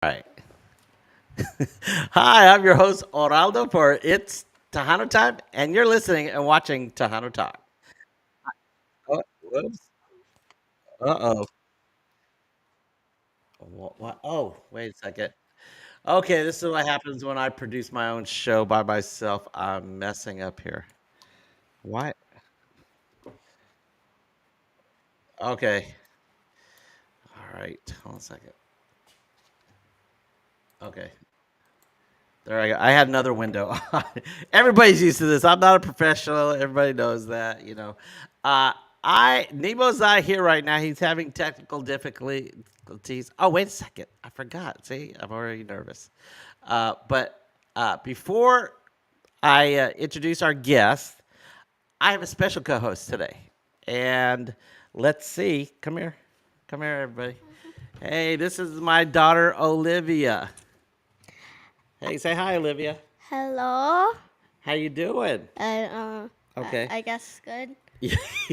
All right. Hi, I'm your host Oraldo for It's Tejano Time, and you're listening and watching Tejano Talk. Oh, whoops. Uh-oh. What? Oh, wait a second. Okay, this is what happens when I produce my own show by myself. I'm messing up here. Why? Okay. All right. Hold on a second. Okay. There I go. I had another window. Everybody's used to this. I'm not a professional. Everybody knows that. Uh I Nemo's not here right now. He's having technical difficulties. Oh, wait a second. I forgot. See, I'm already nervous. But before I introduce our guest, I have a special co-host today. And let's see. Come here. Come here, everybody. Hey, this is my daughter Olivia. Hey, say hi, Olivia. Hello. How you doing? I Okay. guess good.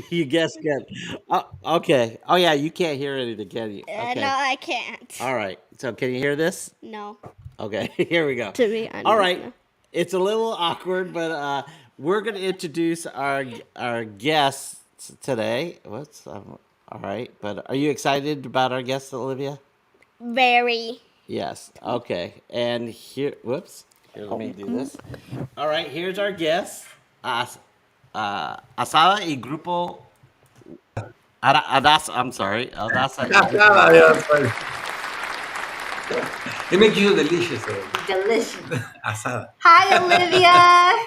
You guessed good. Okay. Oh yeah, you can't hear anything, can you? No, Okay. I can't. All right. So can you hear this? No, Okay. Here we go. to be All honest, right. no. It's a little awkward, but we're gonna introduce our guests today. All right? But are you excited about our guests, Olivia? Very. Yes. Okay. And here, whoops. Here, let me do this. All right. Here's our guest. Asada y Grupo Adassa. I'm sorry. Adassa y Asada, Grupo. yeah, sorry. It makes you delicious. Delicious. Asada. Hi, Olivia.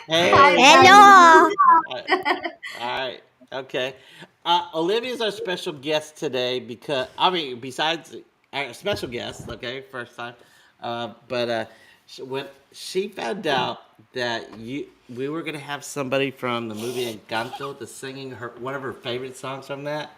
Hey, Hi, Olivia. Hello. All right. Okay. Olivia's our special guest today because, I mean, besides our special guest, okay, first time, when she found out that we were gonna have somebody from the movie Encanto to singing one of her favorite songs from that.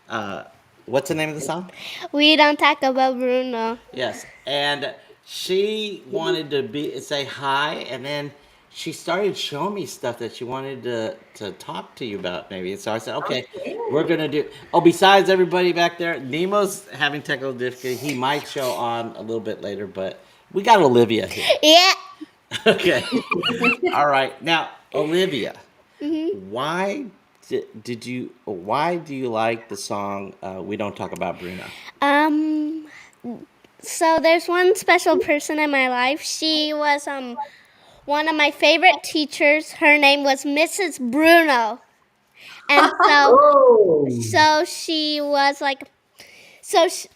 Uh, what's the name of the song? We don't talk about Bruno. Yes, and she wanted to say hi, and then she started showing me stuff that she wanted to talk to you about, maybe. So I said, okay, Okay. we're gonna do. Oh, besides everybody back there, Nemo's having technical difficulty. He might show on a little bit later, but we got Olivia here. Yeah. Okay, all right. Now, Olivia, Mhm. why do you like the song "We Don't Talk About Bruno"? Um. So there's one special person in my life. She was one of my favorite teachers. Her name was Mrs. Bruno, and so Oh, so she was like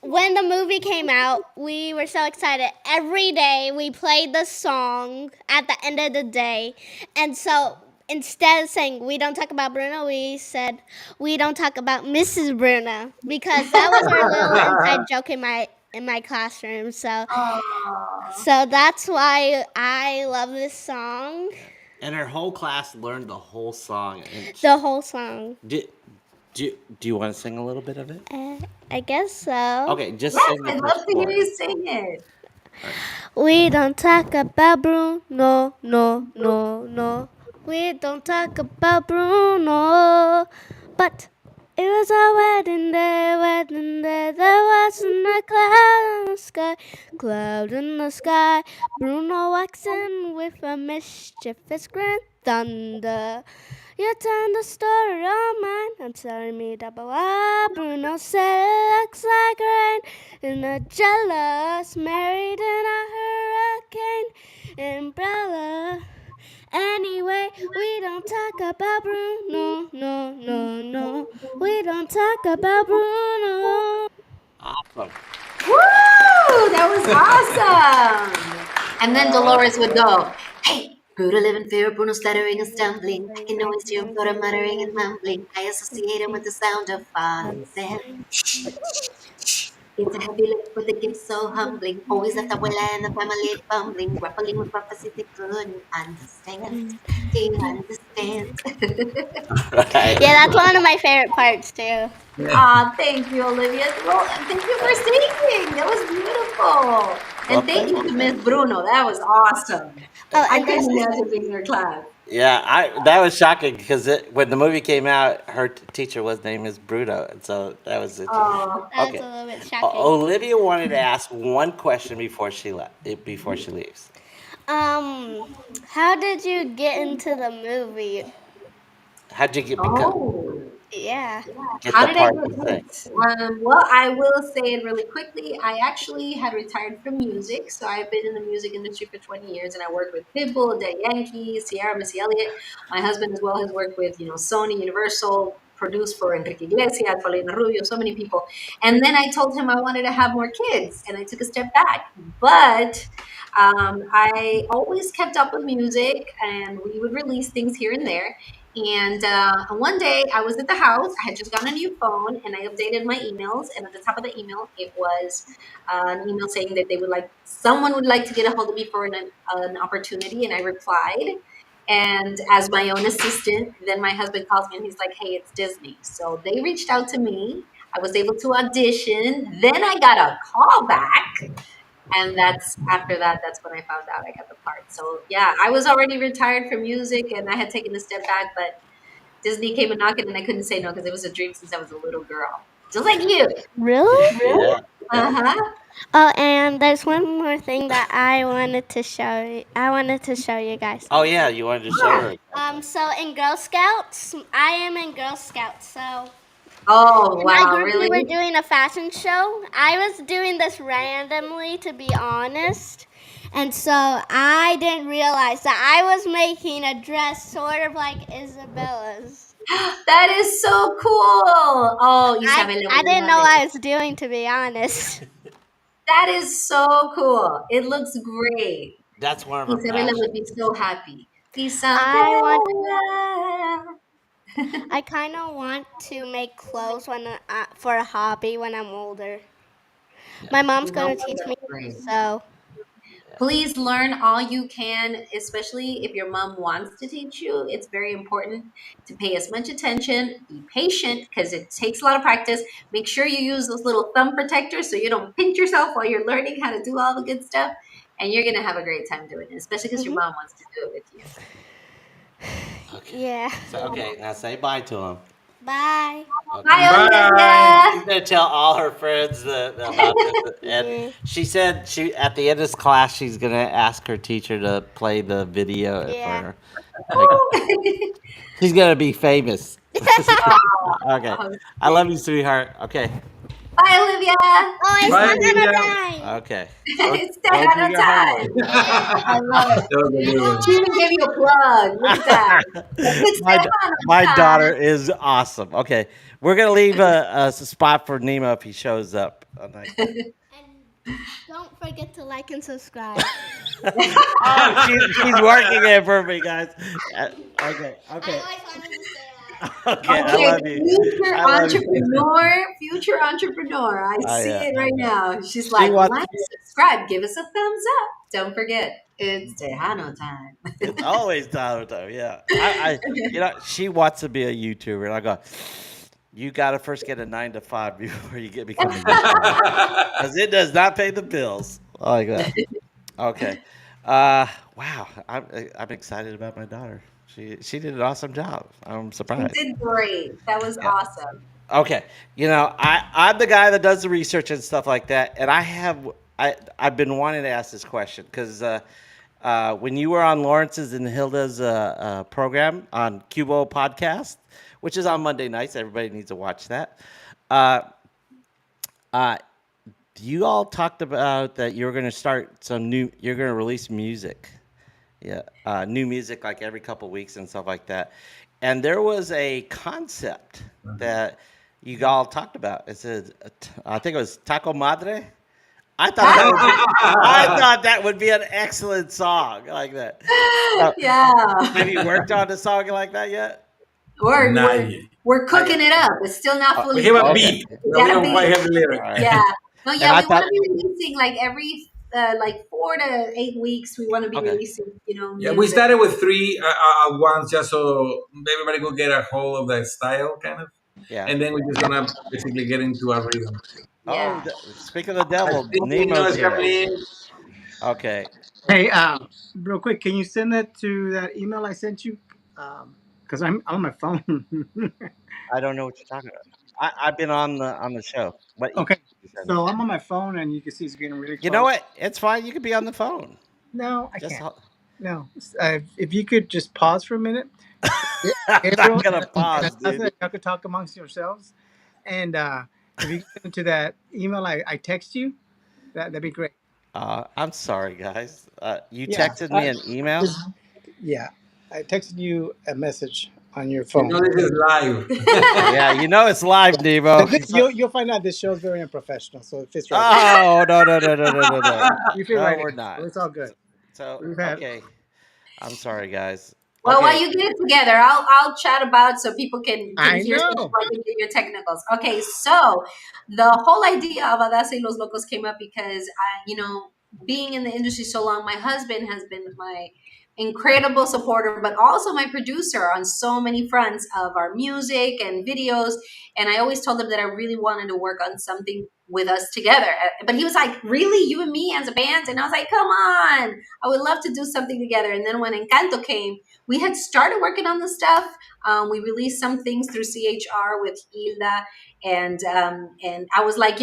when the movie came out, we were so excited. Every day we played the song at the end of the day. And so instead of saying we don't talk about Bruno, we said we don't talk about Mrs. Bruno because that was our little inside joke in my classroom. So Aw. so that's why I love this song. And her whole class learned the whole song. And The whole song. do you want to sing a little bit of it? I guess so. Okay, just Yes, sing the I'd first love to hear part. you sing it. All right. We don't talk about Bruno, no. We don't talk about Bruno. But it was our wedding day. There wasn't a cloud in the sky. Bruno walks in with a mischievous grand thunder. You turned the story on mine and telling me that Bruno said it looks like rain in a jealous, married in a hurricane umbrella. Anyway, we don't talk about Bruno, no. We don't talk about Bruno. Awesome. Woo! That was awesome. And then Dolores would go, hey, Bruno live in fear, Bruno stuttering and stumbling. I can always hear him sort of muttering and mumbling. I associate him with the sound of falling sand. It's a heavy lift, but the gift so humbling. Always left Abuela and the family fumbling, grappling with prophecies they couldn't understand. Do you understand? Right. Yeah, that's one of my favorite parts too. Aw, thank you, Olivia. Well, thank you for singing. That was beautiful. Well, And thank you to Miss Bruno. That was awesome. Oh, I and couldn't there's imagine being in her class. Yeah, I that was shocking because when the movie came out, her teacher was named Miss Bruto, and so that was interesting. Oh, That was Okay, a little bit shocking. Olivia wanted to ask one question before she before she leaves. Um, how did you get into the movie? How'd you oh. Yeah. get How the did I part get to sing? hooked? Well, I will say it really quickly. I actually had retired from music, so I've been in the music industry for 20 years, and I worked with Pitbull, Daddy Yankee, Sierra, Missy Elliott. My husband as well has worked with Sony, Universal, produced for Enrique Iglesias, Paulina Rubio, so many people. And then I told him I wanted to have more kids, and I took a step back. But I always kept up with music, and we would release things here and there. And one day I was at the house. I had just gotten a new phone and I updated my emails. And at the top of the email, it was an email saying that someone would like to get a hold of me for an opportunity. And I replied. And as my own assistant, then my husband calls me and he's like, hey, it's Disney. So they reached out to me. I was able to audition. Then I got a call back, and that's after that that's when I found out I got the part. So yeah, I was already retired from music and I had taken a step back, but Disney came a knocking and I couldn't say no because it was a dream since I was a little girl, just like you. Really? Yeah, yeah. Uh-huh. Oh, and there's one more thing that I wanted to show you. I wanted to show you guys. Oh yeah, you wanted to show her. So in Girl Scouts, I am in Girl Scouts. So Oh in my wow, group, we really? were doing a fashion show. I was doing this randomly, to be honest. And so I didn't realize that I was making a dress sort of like Isabella's. That is so cool. Oh, Isabella I would didn't love know what it. I was doing, to be honest. That is so cool. It looks great. That's one of her Isabella would passions. be so happy. I want. Isabella. I kind of want to make clothes for a hobby when I'm older. My mom's You know gonna what? teach me, That's great. so Please learn all you can, especially if your mom wants to teach you. It's very important to pay as much attention, be patient because it takes a lot of practice. Make sure you use those little thumb protectors so you don't pinch yourself while you're learning how to do all the good stuff. And you're going to have a great time doing it, especially because your hmm mom wants to do it with you. Okay. yeah. So okay, now say bye to him. Bye. Okay. Bye, Bye. She's Olivia. gonna tell all her friends about this, and Yeah. she said she at the end of this class she's gonna ask her teacher to play the video for Yeah. her. Like, she's gonna be famous. Okay, Oh, I love you, sweetheart. Okay, bye, Olivia. Oh, it's Bye, Tejano Olivia. time. okay. It's Go do Tejano your homework. time. I love it. That was a good one. She even gave you a plug. Look at that. It's my Tejano my daughter time. is awesome. Okay, we're gonna leave a spot for Nemo if he shows up. Like that. And don't forget to like and subscribe. Oh, she's working it for me, guys. Okay, I okay, always wanted to say that. okay. I Okay, love you. future I love you. entrepreneur, future entrepreneur. I Oh see yeah. it right now. She's She like, wants. like, subscribe, give us a thumbs up. Don't forget, it's Tejano time. It's always Tyler time. Yeah. She wants to be a YouTuber, and I go. You gotta first get a 9 to 5 before you get become a YouTuber, because it does not pay the bills. I like that. Okay. Wow. I'm excited about my daughter. She did an awesome job. I'm You surprised. did great. That was Yeah. awesome. Okay. I'm the guy that does the research and stuff like that, and I've been wanting to ask this question because when you were on Lawrence's and Hilda's program on Cubo podcast, which is on Monday nights, everybody needs to watch that. Uh, uh, you all talked about that you're going to you're going to release music. Yeah, new music like every couple weeks and stuff like that. And there was a concept that you all talked about. I think it was Taco Madre. I thought that would be an excellent song like that. Have Yeah. you worked on a song like that yet? We're, Not we're, yet. we're cooking it up. It's still not Uh, We fully have a cooked. okay. beat, We but we got a don't quite beat. have the lyric. All right. Yeah. No, And yeah, I we want thought, to be releasing like every like 4 to 8 weeks. We want to be okay, releasing, Yeah, we music. started with three at once just so everybody could get a hold of the style, kind of. yeah. And then we're just gonna basically get into a rhythm. Oh, Yeah. speaking of the I devil, think we know Nemo's it's here. coming in. Okay. Hey, real quick, can you send that to that email I sent you? Because I'm on my phone. I don't know what you're talking about. I've been on the show. What email Okay, did you send it so to? I'm on my phone, and you can see it's getting really You know close. what? It's fine. You could be on the phone. No, I Just can't. No, if you could just pause for a minute, I'm not Gabriel gonna and pause, dude. Adassa, y'all could talk amongst yourselves, and if you get into that email I text you, that'd be great. I'm sorry, guys. You Yeah, texted me an email. just yeah, I texted you a message on your You phone. know this is live. Yeah, you know it's live, Nebo. You'll find out this show is very unprofessional, so it fits right in. Oh no no no no no no no You fit no, right we're in, so not. it's all good. So We've had okay, I'm sorry, guys. Well, while Okay, you get it together, I'll chat about so people can I hear so know. I can get your technicals. Okay, so the whole idea of Adasa y Los Locos came up because being in the industry so long, my husband has been my incredible supporter, but also my producer on so many fronts of our music and videos. And I always told him that I really wanted to work on something with us together. But he was like, "Really, you and me as a band?" And I was like, "Come on, I would love to do something together." And then when Encanto came, we had started working on the stuff. We released some things through CHR with Hilda, and I was like,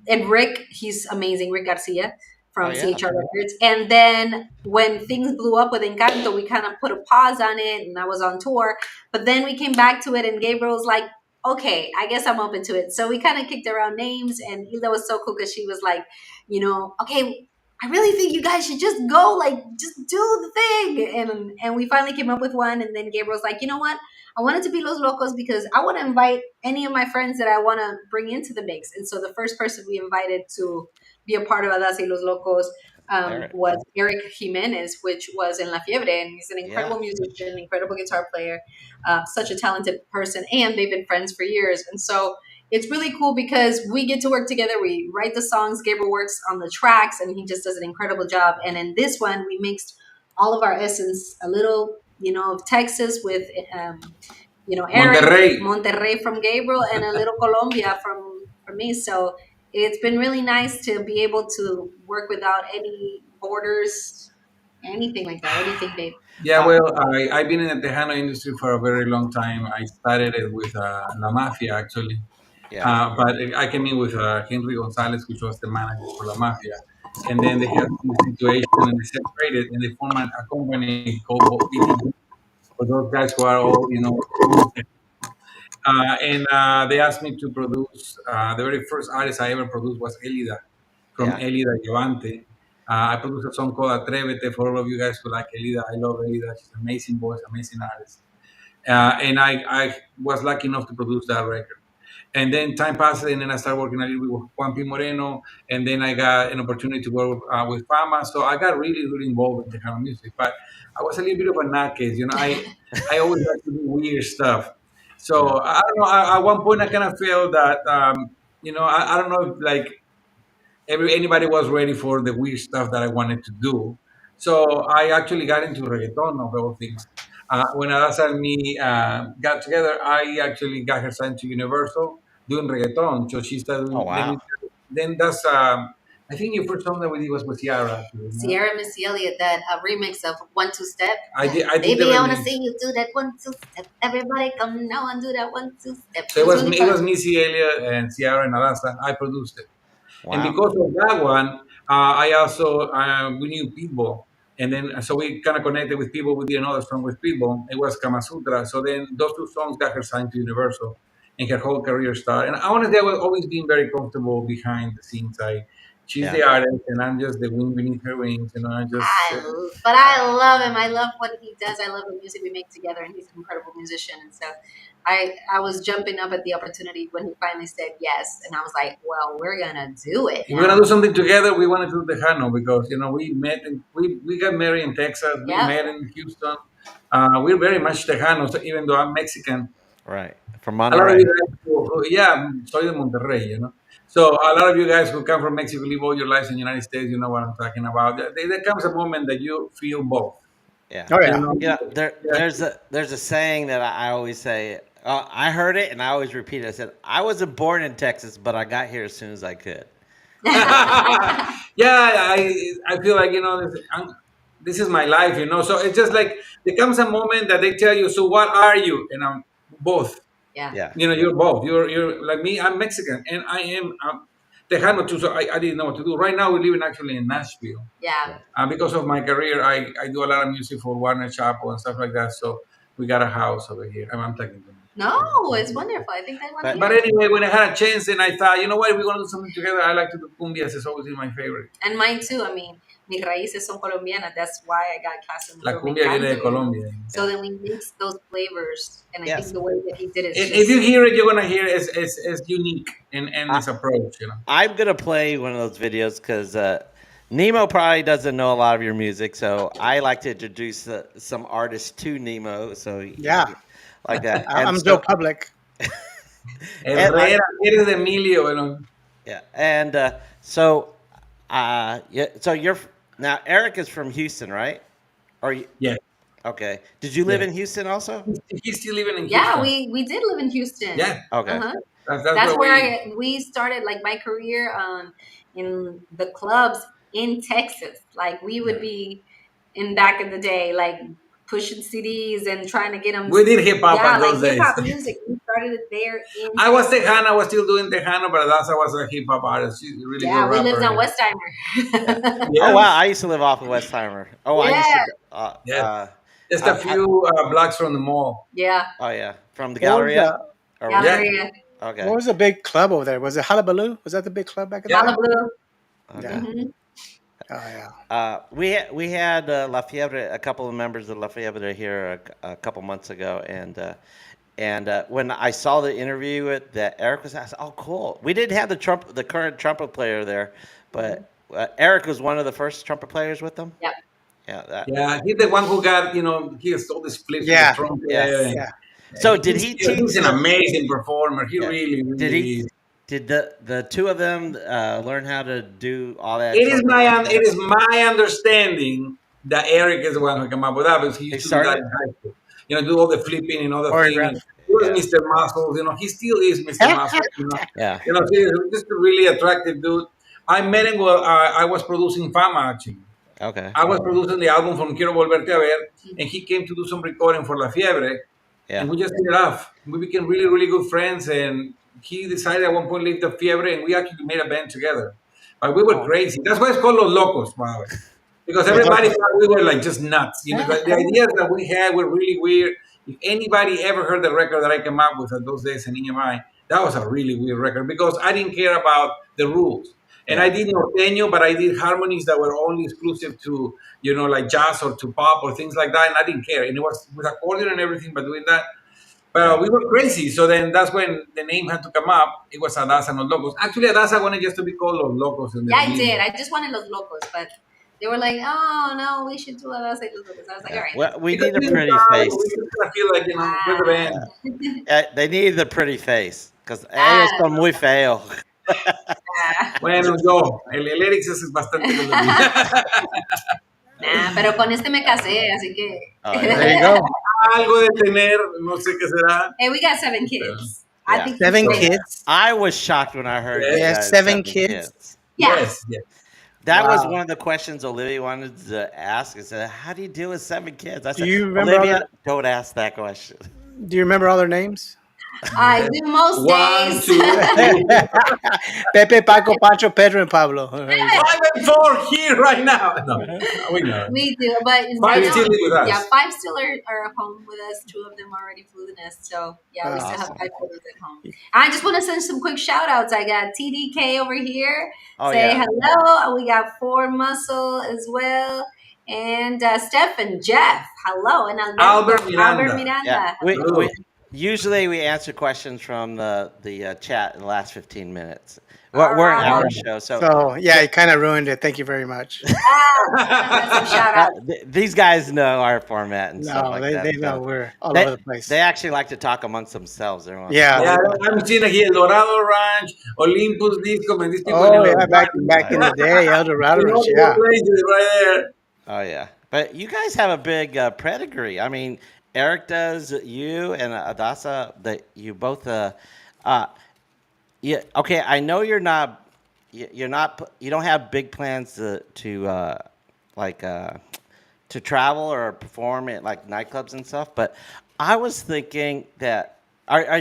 and Rick, he's amazing, Rick Garcia oh from yeah, CHR Records. And then when things blew up with Encanto, we kind of put a pause on it, and I was on tour. But then we came back to it, and Gabriel was like, "Okay, I guess I'm open to it." So we kind of kicked around names, and Hilda was so cool because she was like, "Okay, I really think you guys should just go, like, just do the thing." And we finally came up with one, and then Gabriel's like, "You know what? I want it to be Los Locos because I want to invite any of my friends that I want to bring into the mix." And so the first person we invited to be a part of Adasa y Los Locos Eric. was Eric Jimenez, which was in La Fiebre. And he's an Yeah, incredible musician, incredible guitar player, such a talented person. And they've been friends for years. And so it's really cool because we get to work together. We write the songs, Gabriel works on the tracks, and he just does an incredible job. And in this one, we mixed all of our essence, a little, of Texas with Eric, Monterrey. Monterrey from Gabriel, and a little Colombia from me. So it's been really nice to be able to work without any borders, anything like that, anything big. Yeah, uh, well, I've been in the Tejano industry for a very long time. I started it with La Mafia, actually. yeah, But I came in with Henry Gonzalez, which was the manager for La Mafia. And then they had some situation and they separated and they formed a company called BTG for those guys who are all, almost and they asked me to produce. The very first artist I ever produced was Elida from yeah. Elida Levante. I produced a song called Atrévete for all of you guys who like Elida. I love Elida. She's an amazing voice, amazing artist. And I was lucky enough to produce that record. And then time passed, and then I started working a little bit with Juan P. Moreno, and then I got an opportunity to work with Fama. So I got really, really involved in Tejano music. But I was a little bit of a nutcase, I always like to do weird stuff. Yeah. So I don't know. At one point, I kind of felt that, I don't know if like anybody was ready for the weird stuff that I wanted to do. So I actually got into reggaeton of all things. When Adasa and me got together, I actually got her signed to Universal doing reggaeton. So she started Oh doing, wow. then that's, I think your first song that we did was with Ciara, actually. No? Sierra Missy Elliott, that remix of One Two Step. I did the Baby, I wanna remix. see you do that 1 2 step. Everybody come now and do that 1 2 step. So It it was was really it fun. was Missy Elliott and Ciara and Adasa. I produced it. And Wow. because of that one, I also we knew people, and then so we kind of connected with people. We did another song with people. It was Kama Sutra. So then those two songs got her signed to Universal, and her whole career started. And honestly, I was always being very comfortable behind the scenes. She's Yeah. the artist, and I'm just the wind beneath her wings. I just But I love him. I love what he does. I love the music we make together, and he's an incredible musician. And so I was jumping up at the opportunity when he finally said yes, and I was like, "Well, we're gonna do it if we're gonna now." do something together, we want to do Tejano because we met we got married in Texas. We Yep. met in Houston. We're very much Tejanos, even though I'm Mexican. Right. From A lot of you Monterey. guys, yeah, soy de Monterrey. So a lot of you guys who come from Mexico, live all your lives in the United States, you know what I'm talking about. There comes a moment that you feel both. Yeah. Oh You yeah. know, Yeah. yeah, There's a saying that I always say. I heard it and I always repeat it. I said I wasn't born in Texas, but I got here as soon as I could. Yeah, I feel like this is my life, So it's just like there comes a moment that they tell you, so what are you? And I'm both. Yeah. Yeah. You're both. You're like me. I'm Mexican, and I am Tejano too. So I didn't know what to do. Right now, we're living actually in Nashville. Yeah. Yeah. Because of my career, I do a lot of music for Warner Chappell and stuff like that. So we got a house over here. I'm talking to No, it's wonderful. I think they want to But hear But it. anyway, when I had a chance, and I thought, you know what, if we're gonna do something together, I like to do cumbias. It's always been my favorite. And mine too. I mean, mis raíces son colombianas. That's why I got La Casamigos. Me cumbia viene de encanta, Colombia. So then we mix those flavors, and I think yes, the way that he did it is And if you just hear it, you're gonna hear it's unique and I, its approach. I'm gonna play one of those videos because Nemo probably doesn't know a lot of your music, so I like to introduce some artists to Nemo, so Yeah, like that. And I'm Joe so, Public. and, Herrera, eres de Emilio, yeah, and yeah, so now Eric is from Houston, right? Or Yeah, okay? Did you live yeah. in Houston also? He's still living in yeah. Houston. We did live in Houston. Yeah, Okay, Uh-huh. that's That's where where we. we started like my career in the clubs in Texas. Like we would be in back in the day, like pushing CDs and trying to get them. We did hip hop Yeah, at like those hip days. hop music. We started it there in I was Texas. Tejano. I was still doing Tejano, but Adassa was a hip hop artist. She's a really good Yeah, we lived rapper. on Yeah. Westheimer. Oh wow, Yes, I used to live off of Westheimer. Oh, I used Yeah, to. yes. Just a I, few blocks from the mall. yeah. oh yeah, from the What was Galleria. the Or Yeah. Galleria, okay, what was the big club over there? Was it Hullabaloo? Was that the big club back in the Yeah. day? Malibu. okay. Yeah. Hmm. Oh yeah. We had La Fiebre, a couple of members of La Fiebre here a couple months ago, and when I saw the interview that Eric was asked, oh cool. We didn't have the current trumpet player there, but Eric was one of the first trumpet players with them. Yep. Yeah, that. Yeah, he's the one who got, he has all these flips with the Yeah. trumpet. Yes. And Yeah. So did he he's teach? an amazing performer. He Yeah. really, Did really he? is. Did the two of them learn how to do all that? It is trumpet my stuff it together? is my understanding that Eric is the one who came up with that because he They used to do that started. in high school. Do all the flipping and all the thing. Choreograph. And he was Yeah. Mr. Muscles. He still is Mr. Muscles. Yeah. He's just a really attractive dude. I met him while I was producing Fama actually. Okay. I was producing the album from Quiero Volverte a Ver, and he came to do some recording for La Fiebre, Yeah. and we just hit it off. We became really, really good friends, and he decided at one point to leave the Fiebre, and we actually made a band together. But we were Oh. crazy. That's why it's called Los Locos, by the way. Because Los everybody Locos. thought we were like just nuts. The ideas that we had were really weird. If anybody ever heard the record that I came up with at those days in EMI, that was a really weird record because I didn't care about the rules. And I Yeah. did norteño, but I did harmonies that were only exclusive to, like jazz or to pop or things like that. And I didn't care. And it was with accordion and everything, but doing that. Yeah. But we were crazy. So then that's when the name had to come up. It was Adassa and Los Locos. Actually, Adassa wanted just to be called Los Locos in the Yeah, I beginning. did. I just wanted Los Locos, but they were like, "Oh no, we should do Adassa y Los Locos." I was like, "All Yeah. right." Well, we Because need a we pretty just face. kind of feel like, we're the band. They need the pretty face because Ah, ellos son muy feo. ah, Bueno, el Eric es bastante lo de mí. nah, pero con este me casé, así que. Oh, There you yeah. go. Algo de tener, no sé qué será. Hey, we got 7 kids. Yeah. I think Seven he's great. kids. I was shocked when I heard you Yeah, guys 7 kids. Yeah. Yes, yes. That was Wow. one of the questions Olivia wanted to ask. I said, "How do you deal with 7 kids?" I said, you remember "Olivia, don't ask that question." Do you remember all their names? I do most 1, days. 2, 3, Pepe, Paco, Pancho, Pedro, and Pablo. 5 and 4 here right now. No, we know. We do, but 5 right now, still live with us. yeah, 5 still are home with us. 2 of them already flew the nest, so yeah, we still have Awesome. 5 photos at home. I just want to send some quick shout outs. I got TDK over here. Oh Say yeah, hello. We got 4 Muscle as well. And Steph and Jeff, hello. And Albert Miranda. yeah. Hello. Usually we answer questions from the chat in the last 15 minutes. We're an hour show, so So yeah, you kind of ruined it. Thank you very much. some shout outs. these guys know our format and stuff No, like they, that. they so know we're all they, over the place. they actually like to talk amongst themselves. Everyone. Yeah. Yeah, I'm seeing here El Dorado Ranch, Olympus Disco, and these people. Oh yeah, back in the day, El Dorado You know, Ranch, the yeah. places right there. Oh yeah, but you guys have a big pedigree. I mean, Eric does, you and Adassa. That you both. Yeah. Okay. I know you're not. you don't have big plans like to travel or perform at like nightclubs and stuff. But I was thinking that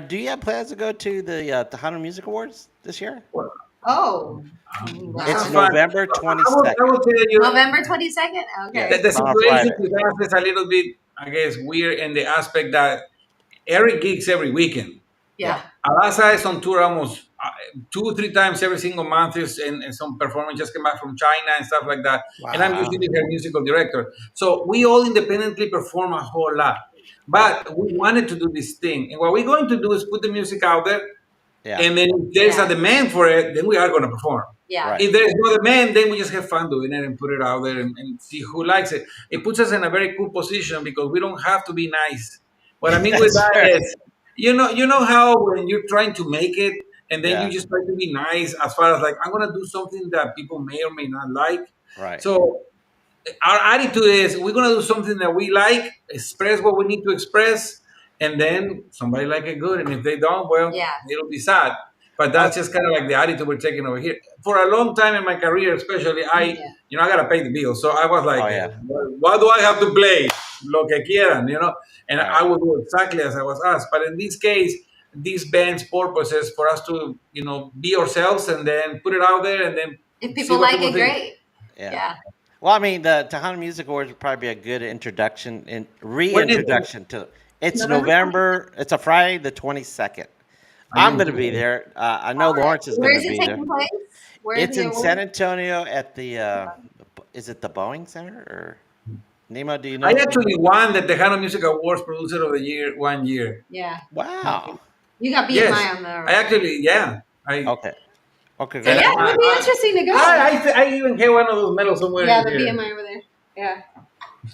do you have plans to go to the Tejano Music Awards this year? Well, Oh, that It's sounds wow. fun. November I 22nd. will tell you, November 22nd? Yeah, the Okay. it's on a situation Friday. with us is a little bit, I guess, weird in the aspect that Eric gigs every weekend. Yeah. Yeah. Adassa is on tour almost 2 3 times every single month, and some performance just came back from China and stuff like that. And I'm Wow. usually her musical director. So we all independently perform a whole lot. Right. But we wanted to do this thing. And what we're going to do is put the music out there. Yeah. And then if there's a Yeah. demand for it, then we are going to perform. Yeah. Right. If there's no demand, then we just have fun doing it and put it out there and see who likes it. It puts us in a very cool position because we don't have to be nice. What I mean with That's that true. is, you know how when you're trying to make it and then you Yeah. just try to be nice as far as like I'm gonna do something that people may or may not like. Right. So our attitude is we're gonna do something that we like, express what we need to express, and then somebody like it good, and if they don't, well, Yeah. it'll be sad. But Oh, that's just kind of like the attitude we're taking over here. For a long time in my career, especially, Yeah. I gotta pay the bills, so I was like, Oh yeah. what do I have to play? Lo que quieran. And Right. I will do exactly as I was asked. But in this case, this band's purpose is for us to, be ourselves and then put it out there and then If see people what like people it, think. great. Yeah. Yeah. Well, I mean, the Tejano Music Awards would probably be a good introduction and When is it? reintroduction to. It's November 20th. November. It's a Friday, the 22nd. I I'm didn't going to do be it. there. I know All right. Lawrence is Where going to is it be there. taking place? Where is It's the in award? San Antonio at the. Is it the Boeing Center or Nemo? Do you I know? actually won the Tejano Music Awards Producer of the Year one year. Yeah. Wow. You got Yes, BMI on I there. actually, yeah. Okay. Oh, So And yeah, it would be congratulations. interesting to go. I even have one of those medals somewhere Yeah, in the here. BMI over there. Yeah.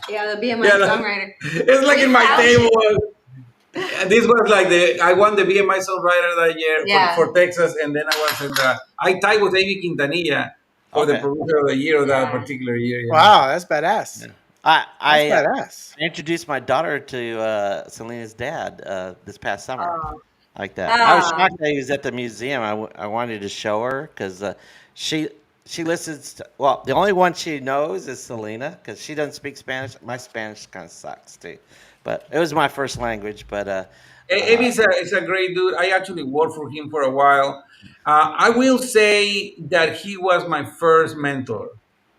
Yeah, the BMI Yeah, songwriter. it's like in my 3,000. table. And this was like I won the BMI Songwriter that year Yeah. for Texas, and then I tied with Amy Quintanilla for the Okay. Producer of the Year of that Yeah. particular year. Yeah. wow, that's badass. Yeah. That's I badass. introduced my daughter to Selena's dad this past summer, Oh. like that. I was Ah. shocked that he was at the museum. I wanted to show her because she she listens to, well, the only one she knows is Selena because she doesn't speak Spanish. My Spanish kind of sucks too, but it was my first language. But Abe is a great dude. I actually worked for him for a while. I will say that he was my first mentor.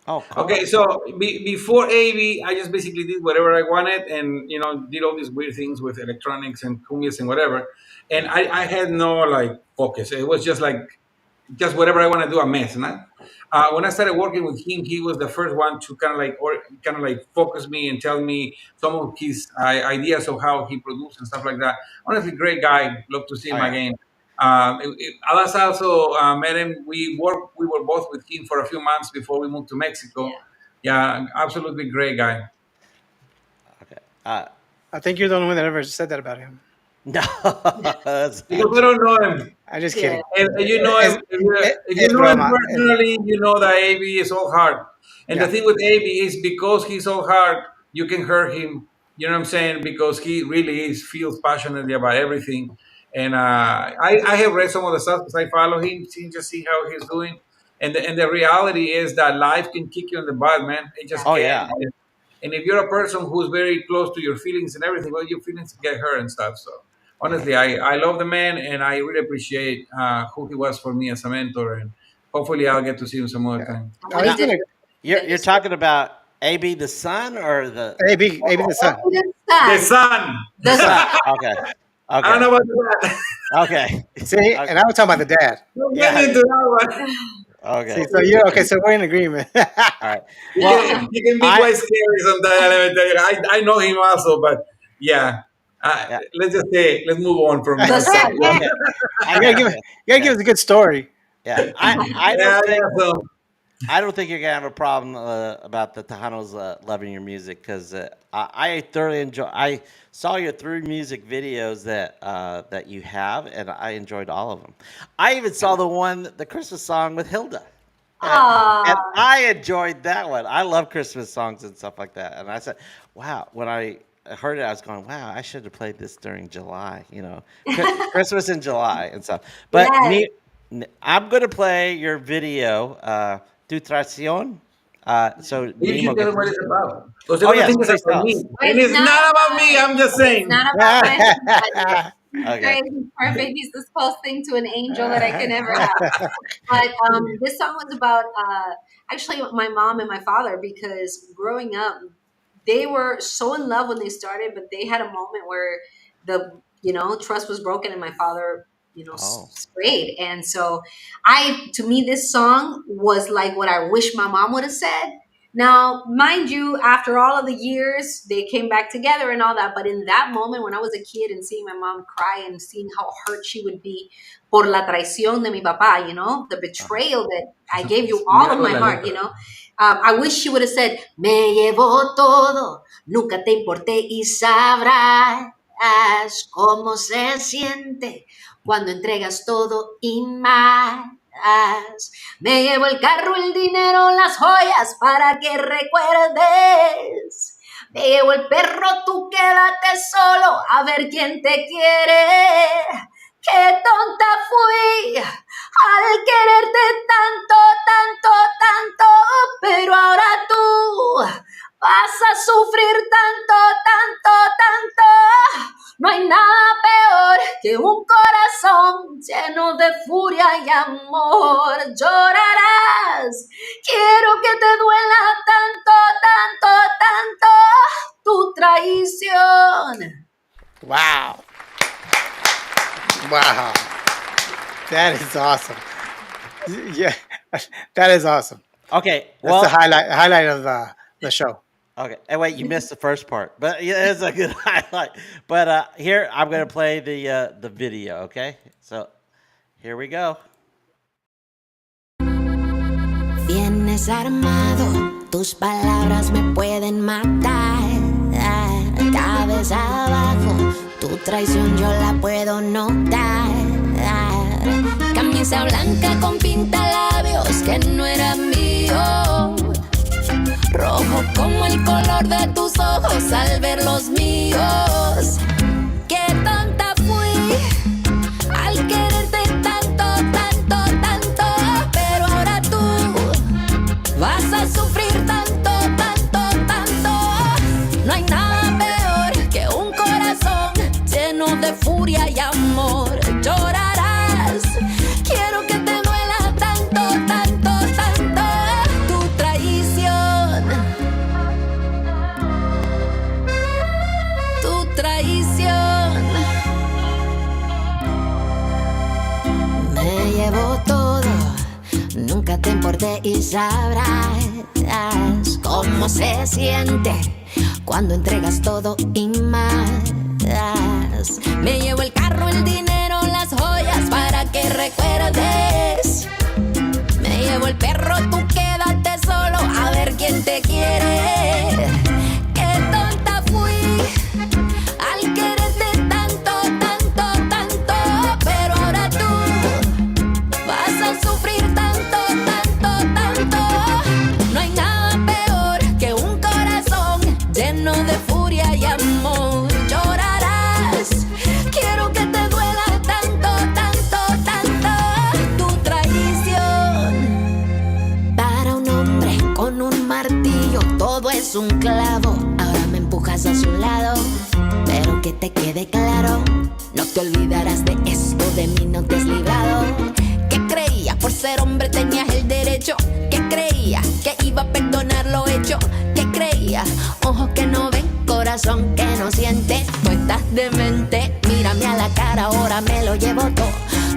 oh, cool. Okay, so before AV, I just basically did whatever I wanted, and did all these weird things with electronics and cumbias and whatever. And Yeah. I had no like focus. It was just whatever I want to do, a mess, nah? When I started working with him, he was the first one to kind of like focus me and tell me some of his ideas of how he produced and stuff like that. Honestly, great guy. Love to see Oh him yeah. again. Alas also met him. We were both with him for a few months before we moved to Mexico. Yeah. Yeah, absolutely great guy. Okay. I think you're the only one that ever said that about him. No, that's Because not we true. don't know him. I'm just Yeah. kidding. And you know Es, him, if you es know him broma. personally, you know that AB is all hard. And the Yeah. thing with AB is because he's so hard, you can hurt him. You know what I'm saying? Because he really feels passionately about everything. And I have read some of the stuff because I follow him, see how he's doing. And the reality is that life can kick you in the butt, man. It just Oh can. yeah. And if you're a person who's very close to your feelings and everything, well, your feelings get hurt and stuff. So honestly, I love the man and I really appreciate who he was for me as a mentor. And hopefully I'll get to see him some other Yeah. time. And No, what he he's did. been a You're talking about AB the son or the maybe the son. Oh, the The sun. son. The son? sun. Okay. I don't Okay. know about that. Okay. See, Okay. and I was talking about the dad. Don't get Yeah. into that one. Okay. See, so you okay? So we're in agreement. All right. He Well, can, he can be I quite scary sometimes. Let me tell you. I know him also, but yeah. yeah. Let's just say, let's move on from The that sun. subject. Okay. I you gotta give, got you. you gotta Yeah. give us a good story. Yeah. I Yeah, don't think yeah. So I don't think you're gonna have a problem about the Tejanos loving your music because I thoroughly enjoy. I saw your through music videos that you have, and I enjoyed all of them. I even saw the Christmas song with Hilda, and Aw. I enjoyed that one. I love Christmas songs and stuff like that. And I said, "Wow!" When I heard it, I was going, "Wow! I should have played this during July. Christmas in July and stuff." But Yes. I'm gonna play your video, Tu Traición. So You Nemo should tell gets. them what it's about. Because Oh they're gonna yes, think it's please about tell me. us. And it's not about me, I'm just It's saying. not about my husband. Okay. Right? He's perfect. He's the closest thing to an angel that I can ever have. But this song was about actually my mom and my father because growing up, they were so in love when they started, but they had a moment where the trust was broken and my father Oh. strayed. And so to me this song was like what I wish my mom would have said. Now, mind you, after all of the years, they came back together and all that. But in that moment, when I was a kid and seeing my mom cry and seeing how hurt she would be por la traición de mi papá, the betrayal that I gave you all of my heart, I wish she would have said, me llevó todo, nunca te importé y sabrás cómo se siente cuando entregas todo y más. Me llevo el carro, el dinero, las joyas para que recuerdes. Me llevo el perro, tú quédate solo a ver quién te quiere. Qué tonta fui al quererte tanto, tanto, tanto, pero ahora tú vas a sufrir tanto, tanto, tanto. No hay nada peor que un corazón lleno de furia y amor. Llorarás, quiero que te duela tanto, tanto, tanto tu traición. Wow. Wow. That is awesome. Yeah, that is awesome. Okay. That's Well. the highlight of the show. Okay. And wait, you missed the first part, but yeah, it's a good highlight. But here I'm gonna play the video. Okay. So here we go. Vienes armado, tus palabras me pueden matar. Cabeza abajo, tu traición yo la puedo notar. Camisa blanca con pintalabios que no era mío. Rojo como el color de tus ojos al ver los míos. Qué tonta fui al quererte tanto, tanto, tanto. Pero ahora tú vas a sufrir tanto, tanto, tanto. No hay nada peor que un corazón lleno de furia y amor. Llorarás, quiero que te duela tanto, tanto, tanto tu traición. Tu traición. Me llevo todo, nunca te importé y sabrás cómo se siente cuando entregas todo y más. Me llevo el carro, el dinero, las joyas para que recuerdes. Me llevo el perro, tú quédate solo a ver quién te quiere. Qué tonta fui al quererte tanto, tanto, tanto. Pero ahora tú vas a sufrir tanto, tanto, tanto. No hay nada peor que un corazón lleno de furia y amor. Llorarás, quiero que te duela tanto, tanto, tanto tu traición. Para un hombre con un martillo todo es un clavo. Ahora me empujas a su lado, pero que te quede claro, no te olvidarás de esto, de mí no te has librado. ¿Qué creías? Por ser hombre tenías el derecho. ¿Qué creías? Que iba a perdonar lo hecho. ¿Qué creías? Ojos que no ven, corazón que no siente. Tú estás demente, mírame a la cara, ahora me lo llevo todo.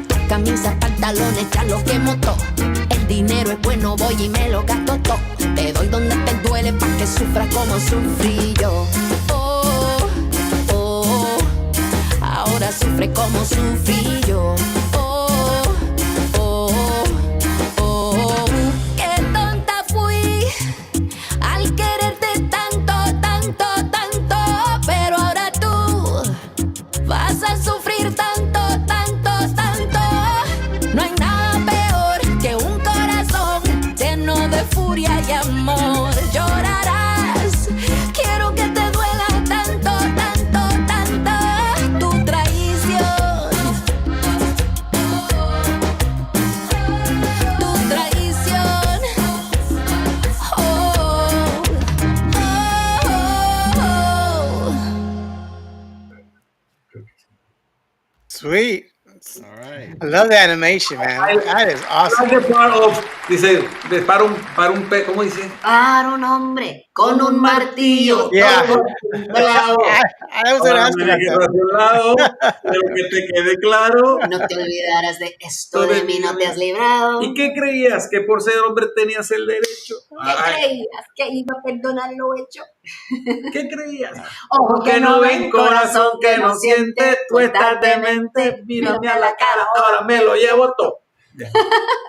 Tus camisas, pantalones, ya lo quemo todo. El dinero es bueno, voy y me lo gasto todo. Te doy donde te duele pa' que sufras como sufrí yo. Oh, oh, ahora sufre como sufrí yo. Oh, oh, oh, qué tonta fui al quererte tanto, tanto, tanto. Pero ahora tú vas a sufrir tanto, tanto, tanto. No hay nada peor que un corazón lleno de furia y amor. Llorarás, quiero que te duela tanto, tanto, tanto tu traición. Sweet. All right. I love the animation, man. I, That is I awesome. like the part of, dice, para un pe, ¿cómo dice? Para un hombre con un martillo Yeah. todo un clavo. I was going to Ahora ask me you about dejes hacia un lado, pero que te quede claro. No te olvidarás de esto, Todo de de mí mí no no te has me- librado. ¿Y qué creías? ¿Que por ser hombre tenías el derecho? ¿Qué creías? ¿Que iba a perdonar lo hecho? ¿Qué creías? Ojo Que no ven, corazón que no siente, tú estás demente, mírame a la cara, ahora me lo llevo todo. Ya.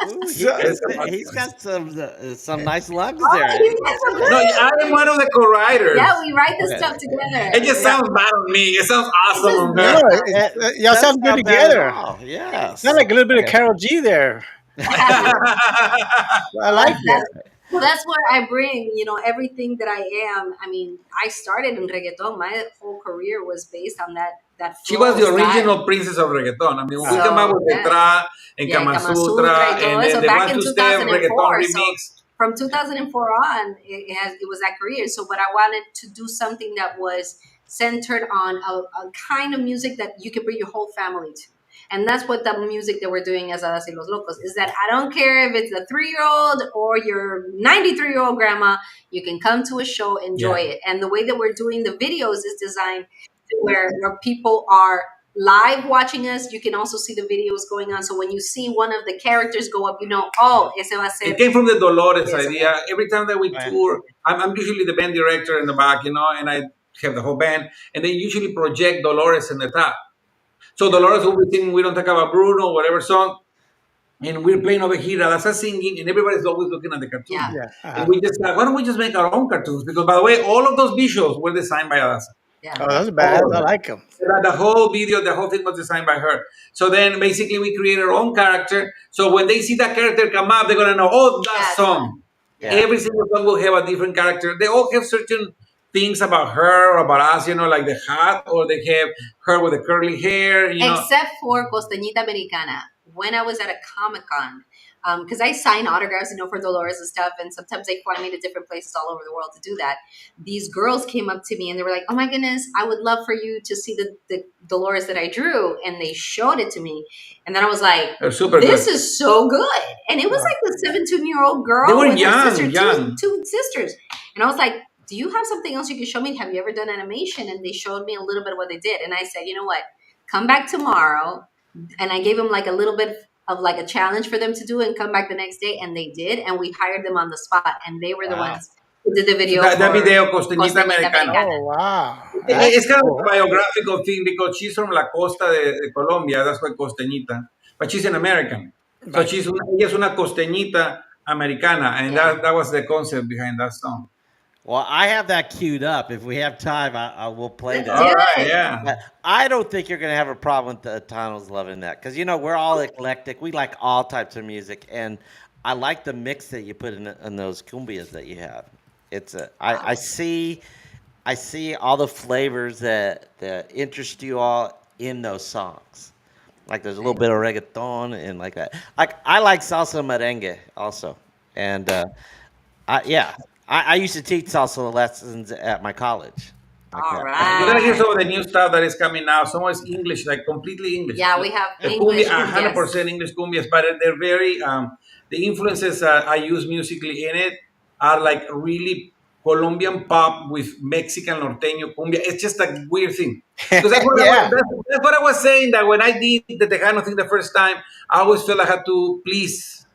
Ooh, So, Esa parte. he's got some nice lungs Oh, there. you guys are No, good. I am one of the co-writers. Yeah, we write this Okay. stuff together. It just sounds bad on me. It sounds awesome on no, her. y'all Doesn't sound good sound bad at together. all. Yes. Sound like a little bit of Okay. Carol G there. I like That's, it. well, that's where I bring, everything that I am. I mean, I started in reggaeton. My whole career was based on that She was flow the style. original princess of reggaeton. I mean, when we So, came out with yeah. Detra and Yeah, Kama Kama Sutra, Sutra y todo and then eso the back One in Two Step 2004. reggaeton So remix. from 2004 on, it was that career. So, but I wanted to do something that was centered on a kind of music that you could bring your whole family to. And that's what the music that we're doing as Adassa y los Locos is, that I don't care if it's a 3-year-old or your 93-year-old grandma, you can come to a show, enjoy it. And the way that we're doing the videos is designed to where people are live watching us. You can also see the videos going on. So when you see one of the characters go up, oh, ese va a ser. It came from the Dolores Yes, idea. Every time that we Yeah. tour, I'm usually the band director in the back, and I have the whole band, and they usually project Dolores in the top. So Dolores will be singing "We Don't Talk About Bruno," whatever song, and we're playing over here. Adassa singing, and everybody's always looking at the cartoon. Yeah. Yeah. And we just why don't we just make our own cartoons? Because by the way, all of those visuals were designed by Adassa. Yeah. Oh, those are bad. I like them. The whole video, the whole thing was designed by her. So then basically we create our own character. So when they see that character come up, they're gonna know, oh, that That's song. Yeah. Every single song will have a different character. They all have certain things about her or about us, like the hat, or they have her with the curly hair, Except for Costeñita Americana. When I was at a Comic-Con, because I sign autographs, for Dolores and stuff, and sometimes they fly me to different places all over the world to do that. These girls came up to me and they were like, oh my goodness, I would love for you to see the Dolores that I drew. And they showed it to me. And then I was like, They're super this good. is so good. And it was like the 17-year-old girl They were with her young, sister, young. two sisters. And I was like, do you have something else you can show me? Have you ever done animation? And they showed me a little bit of what they did. And I said, you know what? Come back tomorrow. And I gave them like a little bit of like a challenge for them to do and come back the next day. And they did. And we hired them on the spot. And they were the Wow. ones who did the video. That for video, Costeñita Costeñita Americana. Americana. Oh, wow. It's kind cool. of a biographical thing because she's from La Costa de Colombia. That's why Costeñita. But she's an American. So Right. ella es una costeñita americana. And Yeah. that was the concept behind that song. Well, I have that queued up. If we have time, I will play Let's that. All do right, it. yeah. But I don't think you're going to have a problem with the Tejano's loving that because we're all eclectic. We like all types of music, and I like the mix that you put in those cumbias that you have. I see all the flavors that interest you all in those songs. Like there's a little bit of reggaeton and like that. Like I like salsa merengue also, and I used to teach salsa lessons at my college. Like All that. You're gonna hear right. some of the new stuff that is coming out. Some is English, like completely English. Yeah, we have The English. cumbia, Yes. 100% English cumbias, but they're very the influences I use musically in it are like really Colombian pop with Mexican norteño cumbia. It's just a weird thing. Because Yeah. that's what I was saying, that when I did the Tejano thing the first time, I always felt I had to please,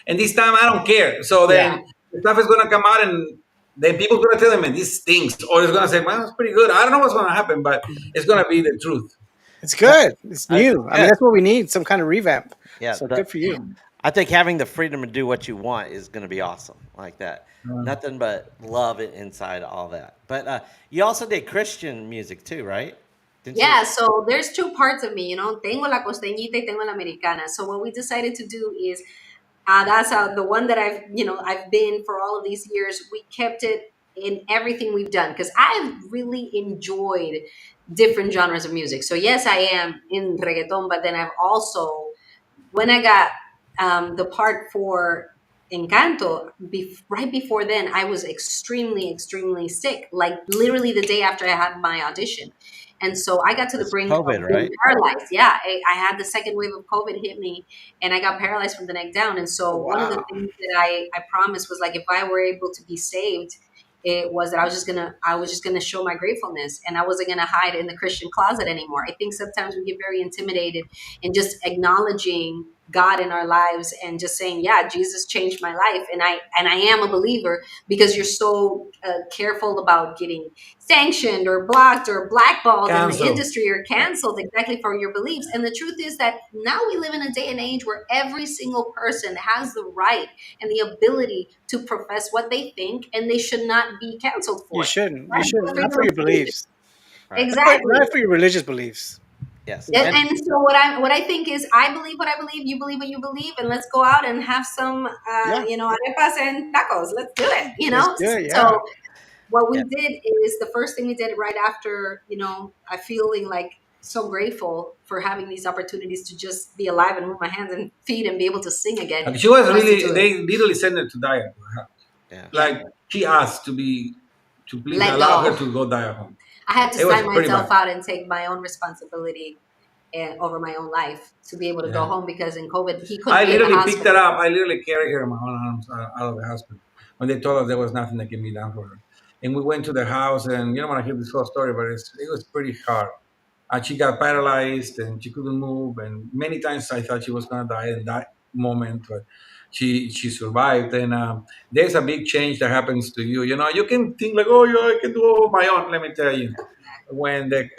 And this time I don't care. So then the stuff is gonna come out and then people gonna tell them, man, this stinks. Or it's gonna say, well, it's pretty good. I don't know what's gonna happen, but it's gonna be the truth. It's good. It's new. I mean, Yeah. that's what we need, some kind of revamp. Yeah, So good for you. I think having the freedom to do what you want is going to be awesome, like that. Nothing but love it inside all that. But you also did Christian music too, right? Didn't you? Yeah, so there's two parts of me, Tengo la costeñita y tengo la americana. So what we decided to do is, that's the one that I've been for all of these years. We kept it in everything we've done because I've really enjoyed different genres of music. So yes, I am in reggaeton, but then I've also, when I got the part for Encanto, right before then, I was extremely, extremely sick, like literally the day after I had my audition. And so I got to the It's brink of COVID, being right? paralyzed. Yeah, I had the second wave of COVID hit me, and I got paralyzed from the neck down. And Oh, so one of the wow. things that I promised was like, if I were able to be saved, it was that I was just gonna show my gratefulness, and I wasn't gonna hide in the Christian closet anymore. I think sometimes we get very intimidated in just acknowledging God in our lives and just saying, yeah, Jesus changed my life, and I am a believer, because you're so careful about getting sanctioned or blocked or blackballed in the Cancel. industry or Right. canceled exactly for your beliefs. And the truth is that now we live in a day and age where every single person has the right and the ability to profess what they think, and they should not be canceled You for it. shouldn't. You That's shouldn't. Not freedom for of your speech. beliefs. Right. Exactly. Not for your religious beliefs. Yes. No. And And so what I think is, I believe what I believe, you believe what you believe, and let's go out and have some Yeah. arepas and tacos. Let's do it. Let's do it. Yeah. So what we yeah. did is, the first thing we did right after, I feeling like so grateful for having these opportunities to just be alive and move my hands and feet and be able to sing again, Like she was was to really, do it. they literally sent her to die at her house. Yeah. Yeah. Like she asked to please Let allow her go. to go die at home. I had to It was sign pretty myself bad. out and take my own responsibility over my own life to be able to go Yeah. home, because in COVID he couldn't I be in the literally picked her hospital. up. I literally carried her in my own arms out of the hospital when they told us there was nothing that can be done for her. And we went to the house, and you don't want to hear this whole story, but it was pretty hard. She got paralyzed and she couldn't move, and many times I thought she was gonna die in that moment, but she survived. And there's a big change that happens to you. You know, you can think like, oh, yeah, I can do all on my own. Let me tell you, when the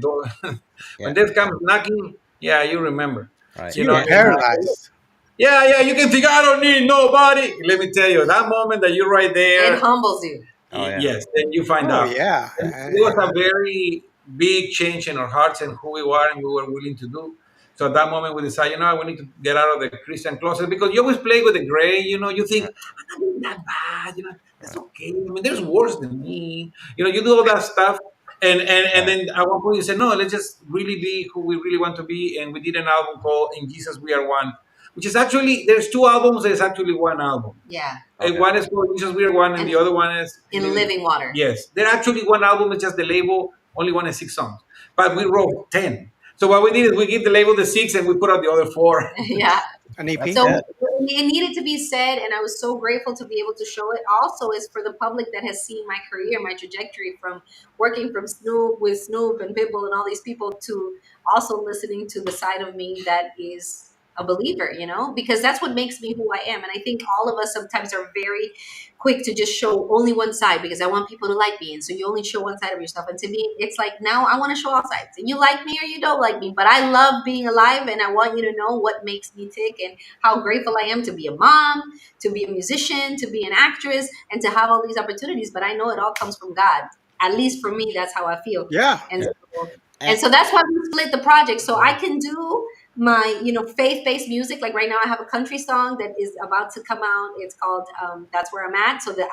door when Yeah. death comes knocking, yeah, you remember. Right. So You you know, were And and paralyzed. yeah, you can think I don't need nobody. Let me tell you, that moment that you're right It there, humbles you. oh yeah. yes, then you find Oh out. yeah. And it was a very big change in our hearts and who we were and we were willing to do. So at that moment, we decided, we need to get out of the Christian closet, because you always play with the gray. You think Right. I'm not doing that bad. That's Right. okay. I mean, there's worse than me. You do all that stuff, and Right. then at one point you say, no, let's just really be who we really want to be. And we did an album called "In Jesus We Are One," which is actually, there's two albums. There's actually one album. Yeah. And Okay. one is called Jesus We Are One, and And the other one is in living water. Yes, they're actually one album. It's just the label only one is 6 songs, but we wrote 10. So what we did is we give the label the six, and we put out the other four. Yeah. An That's EP. So good. it needed to be said, and I was so grateful to be able to show it. Also, is for the public that has seen my career, my trajectory from working from Snoop with Snoop and Pitbull and all these people, to also listening to the side of me that is a believer, because that's what makes me who I am. And I think all of us sometimes are very quick to just show only one side, because I want people to like me. And so you only show one side of yourself. And to me, it's like, now I want to show all sides. And you like me or you don't like me, but I love being alive, and I want you to know what makes me tick and how grateful I am to be a mom, to be a musician, to be an actress, and to have all these opportunities. But I know it all comes from God. At least for me, that's how I feel. Yeah. And Yeah. so, And that's why we split the project. So I can do my, faith-based music. Like right now, I have a country song that is about to come out. It's called "That's Where I'm At." So the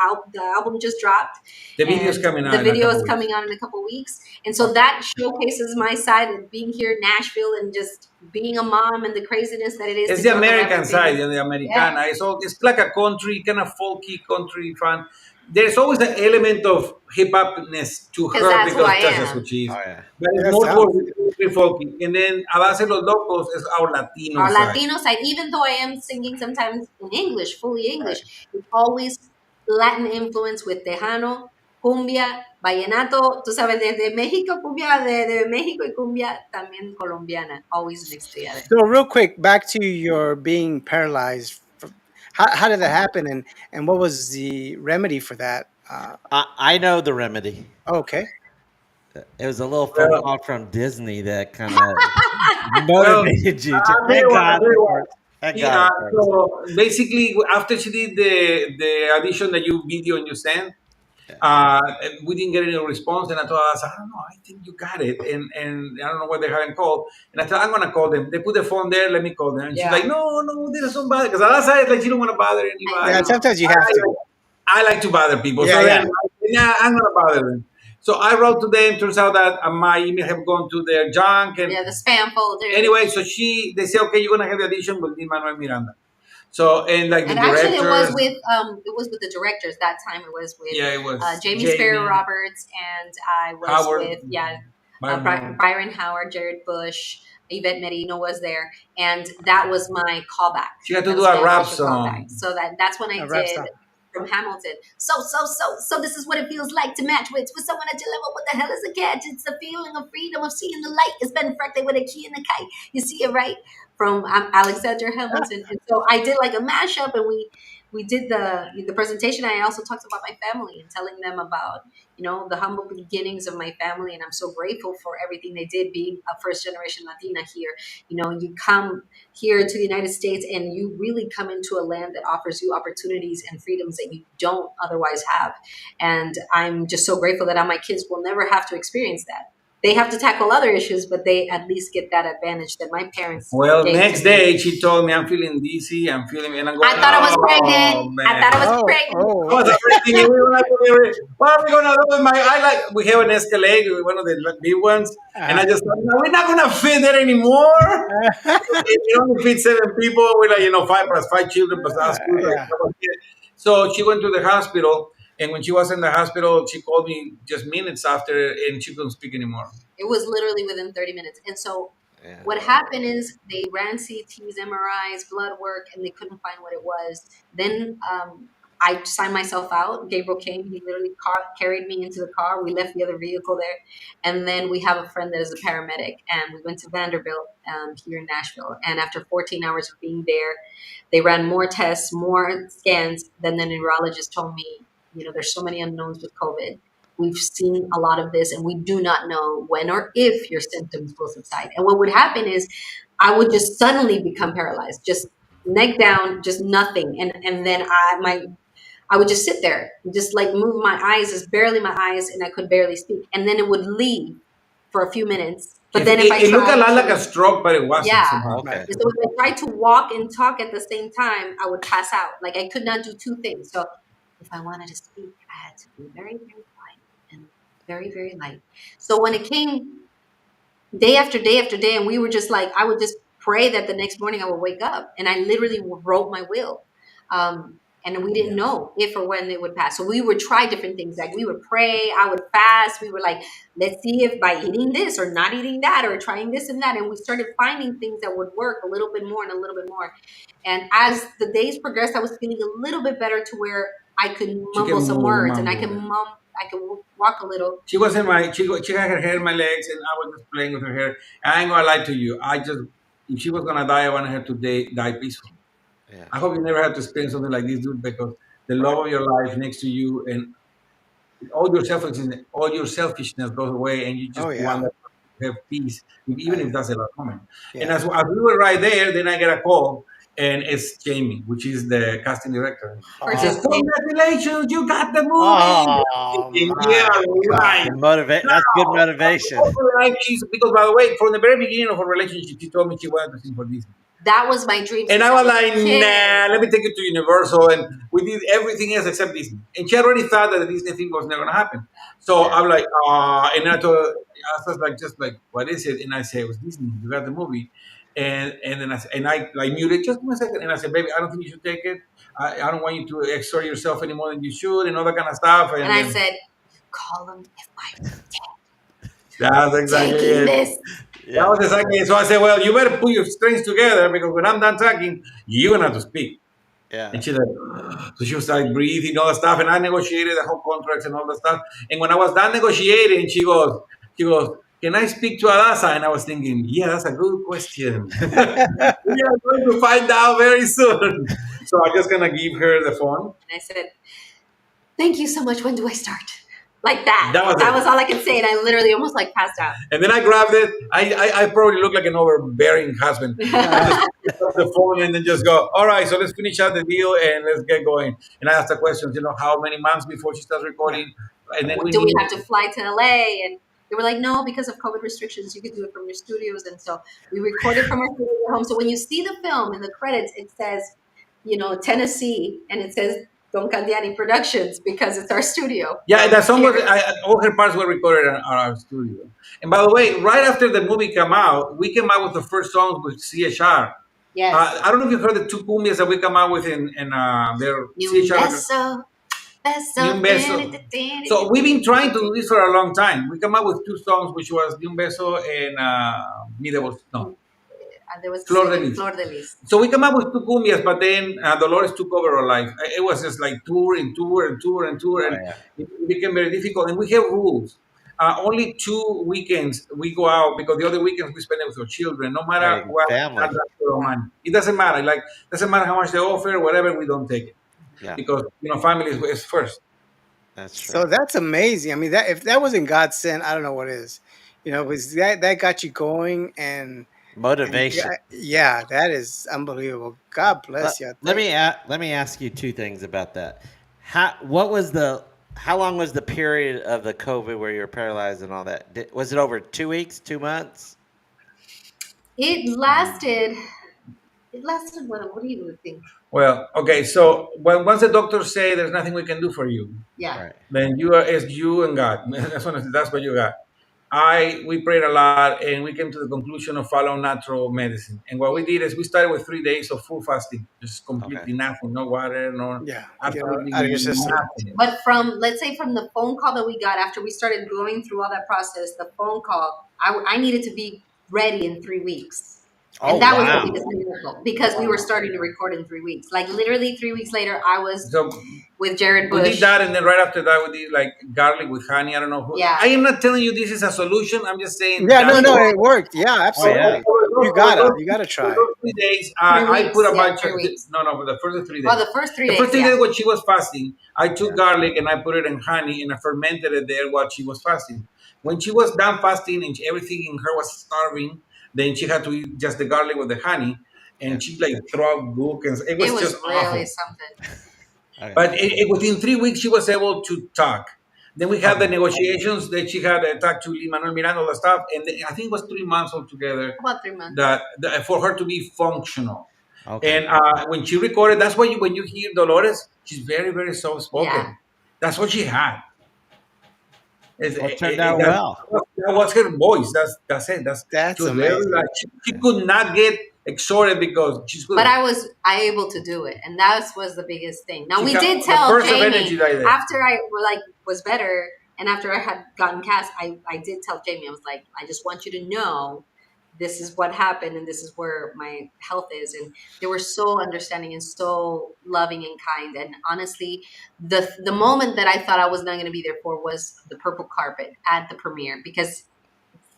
album just dropped, The video's and coming the out in a video couple is of weeks. coming out in a couple weeks. And so that showcases my side of being here in Nashville and just being a mom and the craziness that it is It's to the grow up in American side, everything. the Yeah, Americana. It's like a country, kind of folky country fan. There's always an element of hip hopness to because her that's who I because that's just am. what she is. oh yeah. But it's Yeah. more Sounds. for folky. And then Adassa Los Locos is our Latino Our side. Latino side, even though I am singing sometimes in English, fully Right. English, it's always Latin influence with Tejano, cumbia, vallenato, tú sabes, desde México, cumbia de México y cumbia también colombiana, always mixed together. So real quick, back to your being paralyzed. How did that happen, and what was the remedy for that? I know the remedy. Okay. It was a little phone Well, call from Disney that kind of well, motivated you to. I'll tell you Thank what, I'll God tell you it what. worked. Thank God it worked. So basically, after she did the audition that you video and you sent, Yeah. we didn't get any response. And I told us, I don't know, I think you got it. And I don't know what they haven't called. And I thought, I'm going to call them. They put the phone there, let me call them. And she's like, Yeah, no, there's somebody. Because Alasa is like, she don't want to bother I Yeah. anybody. know. Sometimes you I, have to. I like to bother people. Yeah. So then, Yeah. yeah, I'm going to bother them. So I wrote to them. Turns out that my email have gone to their junk. And Yeah, the spam folder. anyway, so they say, okay, you're going to have the audition with Manuel Miranda. So, and like the And actually, directors, it was with the directors that time. It was with yeah, it was Jamie Sparrow Jamie, Roberts, and I was Howard, with, yeah, Byron Howard. Byron Howard, Jared Bush, Yvette Merino was there, and that was my callback. She had to That do was a my rap official callback. song. So that's when I A rap did song. from Hamilton. So this is what it feels like to match wits with someone at your level. What the hell is a catch? It's the feeling of freedom of seeing the light. It's been fracked with a key and a kite. You see it right from Alexander Hamilton. And so I did like a mashup, and we did the presentation. I also talked about my family and telling them about the humble beginnings of my family, and I'm so grateful for everything they did. Being a first generation Latina here, you come here to the United States and you really come into a land that offers you opportunities and freedoms that you don't otherwise have. And I'm just so grateful that my kids will never have to experience that. They have to tackle other issues, but they at least get that advantage that my parents Well, gave next to me. day she told me I'm feeling dizzy. I'm feeling, and I'm going. I thought I was Oh pregnant. I man. thought I was Oh, pregnant. I was oh. already thinking, what are we gonna do with my? We have an Escalade, one of the big ones, and I Uh, just thought, no, we're not gonna fit there anymore. It only fits 7 people. We're like, 5 plus 5 children plus us two. yeah. So she went to the hospital, and when she was in the hospital, she called me just minutes after, and she couldn't speak anymore. It was literally within 30 minutes. And so Yeah. what happened is they ran CTs, MRIs, blood work, and they couldn't find what it was. Then I signed myself out. Gabriel came. He literally carried me into the car. We left the other vehicle there. And then we have a friend that is a paramedic. And we went to Vanderbilt here in Nashville. And after 14 hours of being there, they ran more tests, more scans. Then the neurologist told me, there's so many unknowns with COVID. We've seen a lot of this, and we do not know when or if your symptoms will subside. And what would happen is I would just suddenly become paralyzed, just neck down, just nothing. And then I would just sit there, just like move my eyes, just barely my eyes, and I could barely speak. And then it would leave for a few minutes. But then if I It looked a lot tried like a stroke, but it wasn't yeah. somehow. Okay. So if I tried to walk and talk at the same time, I would pass out. Like I could not do two things. So if I wanted to speak, I had to be very, very quiet and very, very light. So when it came day after day after day, and we were just like, I would just pray that the next morning I would wake up, and I literally wrote my will. And we didn't know if or when it would pass. So we would try different things. Like we would pray, I would fast. We were like, let's see if by eating this or not eating that or trying this and that. And we started finding things that would work a little bit more and a little bit more. And as the days progressed, I was feeling a little bit better to where I could mumble some words and I could walk a little. She was in she had her hair in my legs, and I was just playing with her hair. I ain't gonna lie to you. If she was gonna die, I wanted her to die peacefully. Yeah. I hope you never have to experience something like this, dude, because the love of your life next to you and all your selfishness goes away, and you just Oh, yeah. want to have peace, even if that's the last moment. And Yeah. as we were right there, then I get a call, and it's Jamie, which is the casting director. He says, Purchase. "Congratulations, you got the movie!" Oh, Yeah, my right. That's good motivation. Right. Because, by the way, from the very beginning of our relationship, she told me she wanted to sing for Disney. That was my dream. And since I was a like, kid. nah, let me take it to Universal. And we did everything else except Disney. And she already thought that the Disney thing was never going to happen. So I'm like, and I was like, just like, what is it? And I said, it was Disney. You got the movie. And then I like muted just 1 second. And I said, baby, I don't think you should take it. I don't want you to exert yourself any more than you should and all that kind of stuff. And I said, call him if I'm that's exactly taking it. this. That was exactly it. So I said, well, you better put your strings together because when I'm done talking, you're going to have to speak. Yeah. And she's like, so she was like breathing, all that stuff. And I negotiated the whole contracts and all that stuff. And when I was done negotiating, she goes, can I speak to Adassa? And I was thinking, yeah, that's a good question. We are going to find out very soon. So I'm just going to give her the phone. And I said, thank you so much. When do I start? Like that. That was all I could say. And I literally almost like passed out. And then I grabbed it. I probably look like an overbearing husband. I just pick up the phone and then just go, all right, so let's finish out the deal and let's get going. And I asked the questions, how many months before she starts recording? And then Do we have to fly to LA? And they were like, no, because of COVID restrictions, you could do it from your studios. And so we recorded from our studio at home. So when you see the film in the credits, it says, Tennessee, and it says Don Candiani Productions because it's our studio. Yeah, that song was, all her parts were recorded at our studio. And by the way, right after the movie came out, we came out with the first songs with CHR. Yes. I don't know if you've heard the two cumbias that we come out with in their New CHR. Beso. Ni un beso. So we've been trying to do this for a long time. We come up with two songs, which was Ni un beso and Mi Devos. No, There was Flor de Lis. Flor de Lis. So we come up with two cumbias, but then Dolores took over our life. It was just like tour and tour and tour and tour, Oh and yeah. it became very difficult. And we have rules. Only 2 weekends we go out because the other weekends we spend it with our children. No matter Right. what, Family. money. It doesn't matter. Like doesn't matter how much they offer, whatever. We don't take it Yeah, because family is first. that's true. So that's amazing. I mean, that if that wasn't God sent, I don't know what is. Because that got you going, and Motivation. yeah, that is unbelievable. God bless you. Let me ask you two things about that. How long was the period of the COVID where you were paralyzed and all that? Was it over 2 weeks, 2 months? It lasted. It lasted. What do you think? Well, okay. So once the doctors say there's nothing we can do for you, Yeah. Right. then it's you and God. That's what you got. We prayed a lot and we came to the conclusion of follow natural medicine. And what we did is we started with 3 days of full fasting, just Okay. completely nothing, no water, no Yeah, get absolutely out of your system. nothing. But let's say from the phone call that we got after we started going through all that process, the phone call, I needed to be ready in 3 weeks. Oh And that was the wow. biggest miracle because we were starting to record in 3 weeks. Like literally 3 weeks later, I was So with Jared we did Bush. that, and then right after that, we did like garlic with honey. I don't know. Yeah. I am not telling you this is a solution. I'm just saying Yeah, that's no, what. it worked. Yeah, Oh yeah. absolutely. You gotta For try. those 3 days, 3 weeks, I put a yeah, bunch of 3 weeks. no, for the first 3 days. Well, the first 3 The days, first 3 days yeah. when she was fasting, I took Yeah. garlic and I put it in honey and I fermented it there while she was fasting. When she was done fasting and everything in her was starving, then she had to eat just the garlic with the honey, Yeah. and she like threw up book, and it It was was just really awful. something. Okay. But within 3 weeks, she was able to talk. Then we had the Okay. negotiations that she had talked to Manuel Miranda, all the stuff, and I think it was 3 months altogether About 3 months. that for her to be functional. Okay. And when she recorded, that's why when you hear Dolores, she's very, very soft spoken. Yeah. That's what she had. Well, it turned out well. That was her voice. That's it. She That's was very amazing. like she could not get exhorted because she's good. But I able to do it, and that was the biggest thing. Now She we got did the tell burst of Jamie energy right there. after I was better, and after I had gotten cast, I did tell Jamie, I was like, I just want you to know this is what happened, and this is where my health is. And they were so understanding and so loving and kind. And honestly, the moment that I thought I was not going to be there for was the purple carpet at the premiere, because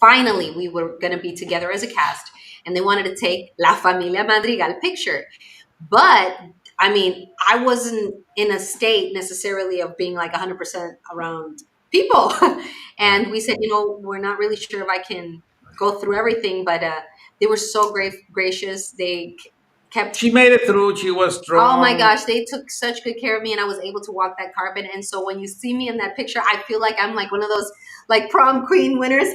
finally we were going to be together as a cast, and they wanted to take La Familia Madrigal picture. But I mean, I wasn't in a state necessarily of being like 100% around people. And we said, we're not really sure if I can go through everything, but they were so gracious. They kept. She made it through. She was strong. Oh my gosh, they took such good care of me, and I was able to walk that carpet. And so when you see me in that picture, I feel like I'm like one of those like prom queen winners.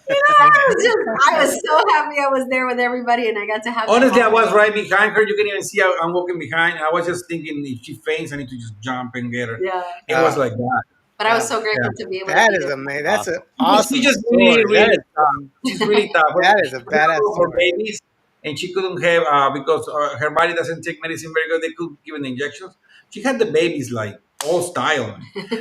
I was so happy I was there with everybody, and I got to have. Honestly, I was right behind her. You can even see I'm walking behind. I was just thinking if she faints, I need to just jump and get her. Yeah. It was like that. But I was so grateful to be able That to is be amazing. That's an Awesome. awesome She just story. really tough. She's really tough. That is a badass For story. babies, and she couldn't have because her body doesn't take medicine very good. They could give an injections. She had the babies like all style.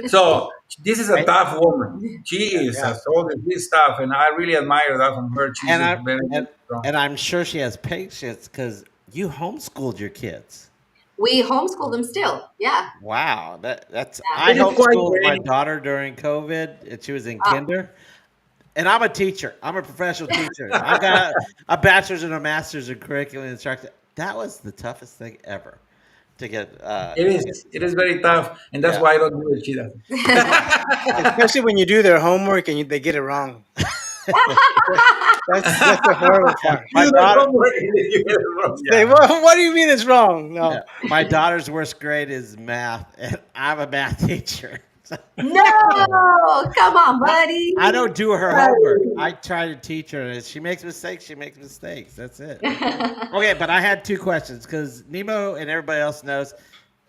So this is a Right? tough woman. She is Yeah. all this stuff, and I really admire that from her. She's And just I very and, strong. and I'm sure she has patience because you homeschooled your kids. We homeschool them still. Yeah. Wow, that's Yeah. I It is quite homeschooled my great. daughter during COVID, and she was in Ah. kinder. And I'm a teacher. I'm a professional teacher. I got a bachelor's and a master's in curriculum instruction. That was the toughest thing ever to get. It is. It is very tough, and that's Yeah. why I don't do it. She doesn't. Especially when you do their homework and they get it wrong. That's the horrible part. My You do daughter- homework and then you get it wrong. Say, what do you mean it's wrong? No. Yeah. My daughter's worst grade is math, and I'm a math teacher. No, come on, buddy. I don't do her homework. I try to teach her, and if she makes mistakes, she makes mistakes. That's it. Okay, but I had two questions because Nemo and everybody else knows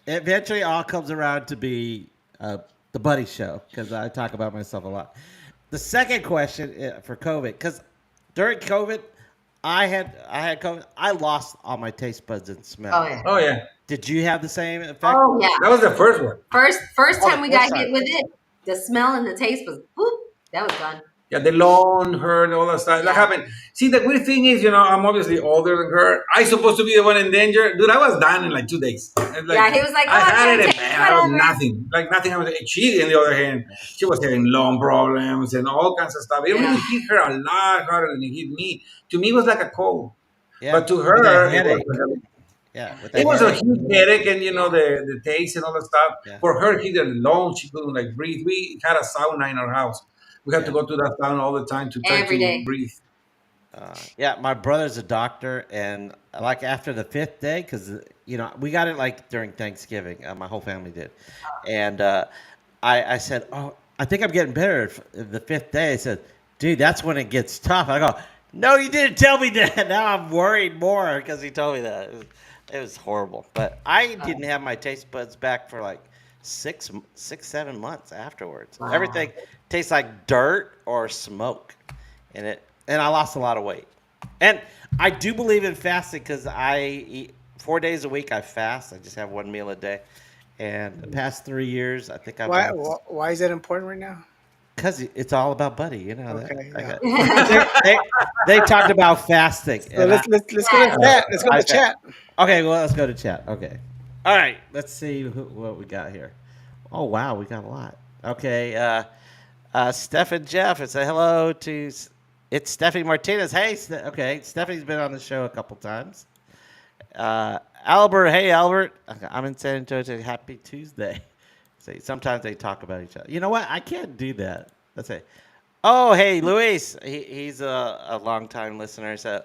it eventually all comes around to be the buddy show because I talk about myself a lot. The second question for COVID, because during COVID, I had COVID. I lost all my taste buds and Oh smell. yeah. Oh yeah, Did you have the same effect? Oh yeah. that was the first one. First Oh, the time we first got time. hit with it, the smell and the taste was whoop. That was gone. Yeah, the long hair and all that stuff. That Yeah. happened. See, the weird thing is, I'm obviously older than her. I supposed to be the one in danger. Dude, I was done in like 2 days. It's like Yeah. He was like, I "Oh, I had can't it, take and it. man, I was Whatever." nothing. Like nothing happened. She, on the other hand, she was having lung problems and all kinds of stuff. It really Yeah. hit her a lot harder than it hit me. To me, it was like a cold, Yeah, but to with a her, it was. headache. Yeah, with a It was a headache. huge headache, and Yeah. the taste and all the stuff. Yeah, For her, he did alone. She couldn't like breathe. We had a sauna in our house. We had to yeah. go to that sauna all the time to try Every to day. breathe. Yeah, my brother's a doctor, and like after the fifth day, because we got it like during Thanksgiving. My whole family did, and I said, "Oh, I think I'm getting better." The fifth day, I said, "Dude, that's when it gets tough." I go, "No, you didn't tell me that." Now I'm worried more because he told me that. It was horrible, but I didn't have my taste buds back for like 7 months afterwards. Wow. Everything tastes like dirt or smoke in it, and I lost a lot of weight. And I do believe in fasting because I eat 4 days a week. I fast. I just have one meal a day. And the past 3 years, I think I've Why lost why is that important right now? because it's all about Buddy. You know that. Okay, I yeah. got, they talked about fasting, So and let's go to the chat. Let's go to I the chat. okay. Well, let's go to chat. Okay. All right. Let's see what we got here. Oh wow, we got a lot. Okay. Steph and Jeff. It's a hello to. It's Stephanie Martinez. Hey, okay. Stephanie's been on the show a couple times. Albert. Hey, Albert. Okay, I'm in San Antonio. Happy Tuesday. See, sometimes they talk about each other. You know what? I can't do that. Let's say, oh, hey, Luis. He's a longtime listener. So,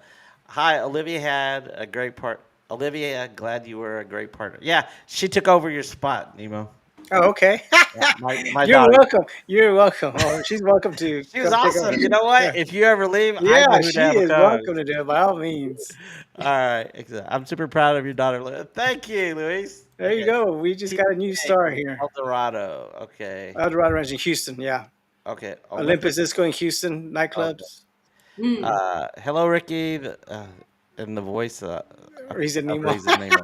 hi, Olivia had a great part. Olivia, glad you were a great partner. Yeah, she took over your spot, Nemo. Oh, okay. Yeah, my You're daughter. welcome. You're welcome. Oh, she's welcome to She was come take awesome. over. You know Yeah. what? If you ever leave, I know Yeah, who to she have a is welcome co-host. to do it by all means. All right. I'm super proud of your daughter. Thank you, Luis. There you Okay. go. We just got a new TK, star here. El Dorado. Okay. Eldorado Ranch in Houston. Yeah. Okay. Olympus Olympus. Disco in Houston Okay. nightclubs. Mm. Hello, Ricky. And the voice Or he's a of Nemo. Reason Nemo.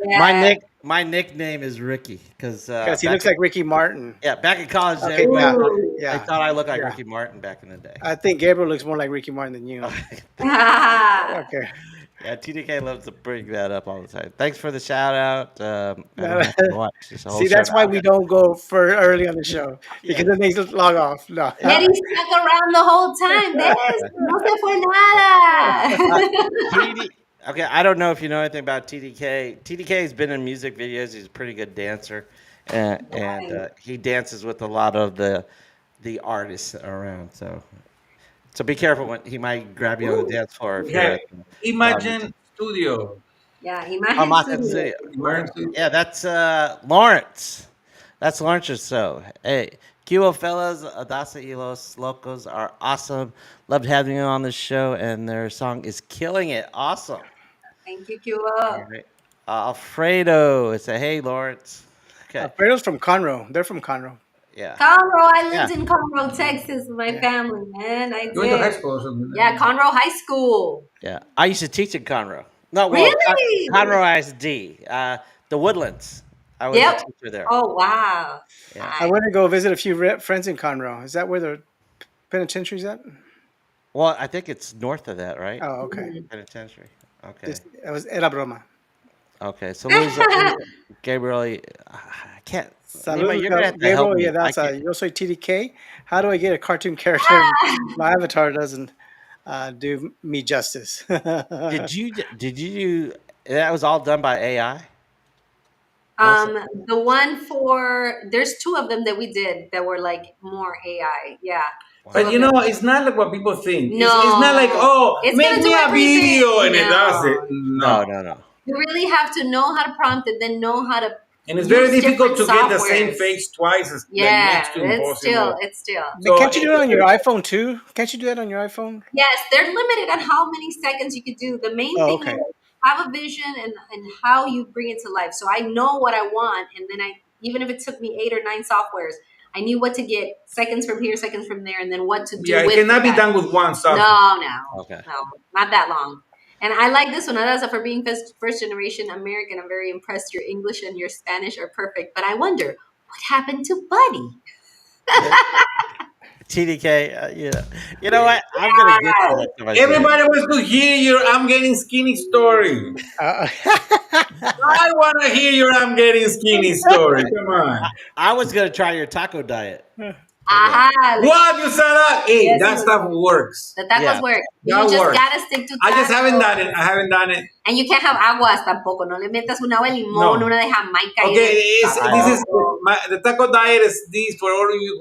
Yeah. My nickname is Ricky because Because he looks like Ricky Martin. back in college, Okay, everybody yeah, Ooh. they yeah, thought I looked like yeah. Ricky Martin back in the day. I think Gabriel looks more like Ricky Martin than you. Okay. Yeah, TDK loves to bring that up all the time. Thanks for the shout out. I No, don't have to watch this whole see, show that's why we now. don't go for early on the show because Yeah. then they just log off. No. Yet he stuck around the whole time. ¿Ves? No se fue nada. TD, okay, I don't know if you know anything about TDK. TDK has been in music videos. He's a pretty good dancer, and he dances with a lot of the artists around. So be careful when he might grab you on the Ooh. dance floor if We you're had at the live music. Imagine Studio. Yeah, I'm Imagen not gonna Studio. say it. Imagine Studio. Yeah, that's Lawrence. That's Lawrence's show. Hey, QO fellas, Adassa Elos Locos are awesome. Loved having you on the show, and their song is killing it. Awesome. Thank you, All Cuba. right. Alfredo, it's a hey, Lawrence. Okay. Alfredo's from Conroe. They're from Conroe. Yeah. Conroe, I Yeah. lived in Conroe, Texas with my Yeah. family, man. I You went to high did. school or something. Yeah, Conroe High School. Yeah. I used to teach in Conroe. No, well, Really? Conroe ISD. The Woodlands. I was a Yep. teacher there. Oh, wow. Yeah. I went to go visit a few friends in Conroe. Is that where the penitentiary's at? Well, I think it's north of that, right? Oh, okay. Mhm. Penitentiary. Okay. It was Era Broma. Okay. So Luis, Gabriel, I can't. Nima, Saludos, you're gonna have to help Gabriel. me. Yeah, I that's can't. yo soy TDK. How do I get a cartoon character? My avatar doesn't do me justice. Did you do that was all done by AI? Most of The one for there's two of them that we did that were like more AI. Yeah, two But wow. of them. it's not like what people think. It's not like, No, oh, it's make gonna do me a everything. video and it does it. No, No, No. no, no. you really have to know how to prompt it, then know how to And it's very use difficult to different get the same softwares. face twice. It's like Yeah, next to impossible. it's still. But So can't you do it on your iPhone too? Can't you do that on your iPhone? Yes, they're limited on how many seconds you could do. The main Oh, thing okay. is have a vision and how you bring it to life. So I know what I want, and then I even if it took me 8 or 9 softwares, I knew what to get seconds from here, seconds from there, and then what to do Yeah, it with the cannot be fries. done with one stuff. No, no, Okay. no, not that long. And I like this one, Adasa, for being first generation American. I'm very impressed. Your English and your Spanish are perfect. But I wonder what happened to Buddy. TDK, you know what? I'm gonna get to that to my zero. Everybody wants to hear your I'm getting skinny story. Uh, I want to hear your I'm getting skinny story. Come on. I was gonna try your taco diet. Aha. What? You saw that? Hey, Yes, that you stuff did. works. The tacos Yeah. work. You That just works. gotta stick to tacos. I just haven't done it. I haven't done it. And you can't have aguas tampoco. No le metas una agua de limón, No. una de Jamaica. Okay, this is Tampoco. the taco diet is this for all of you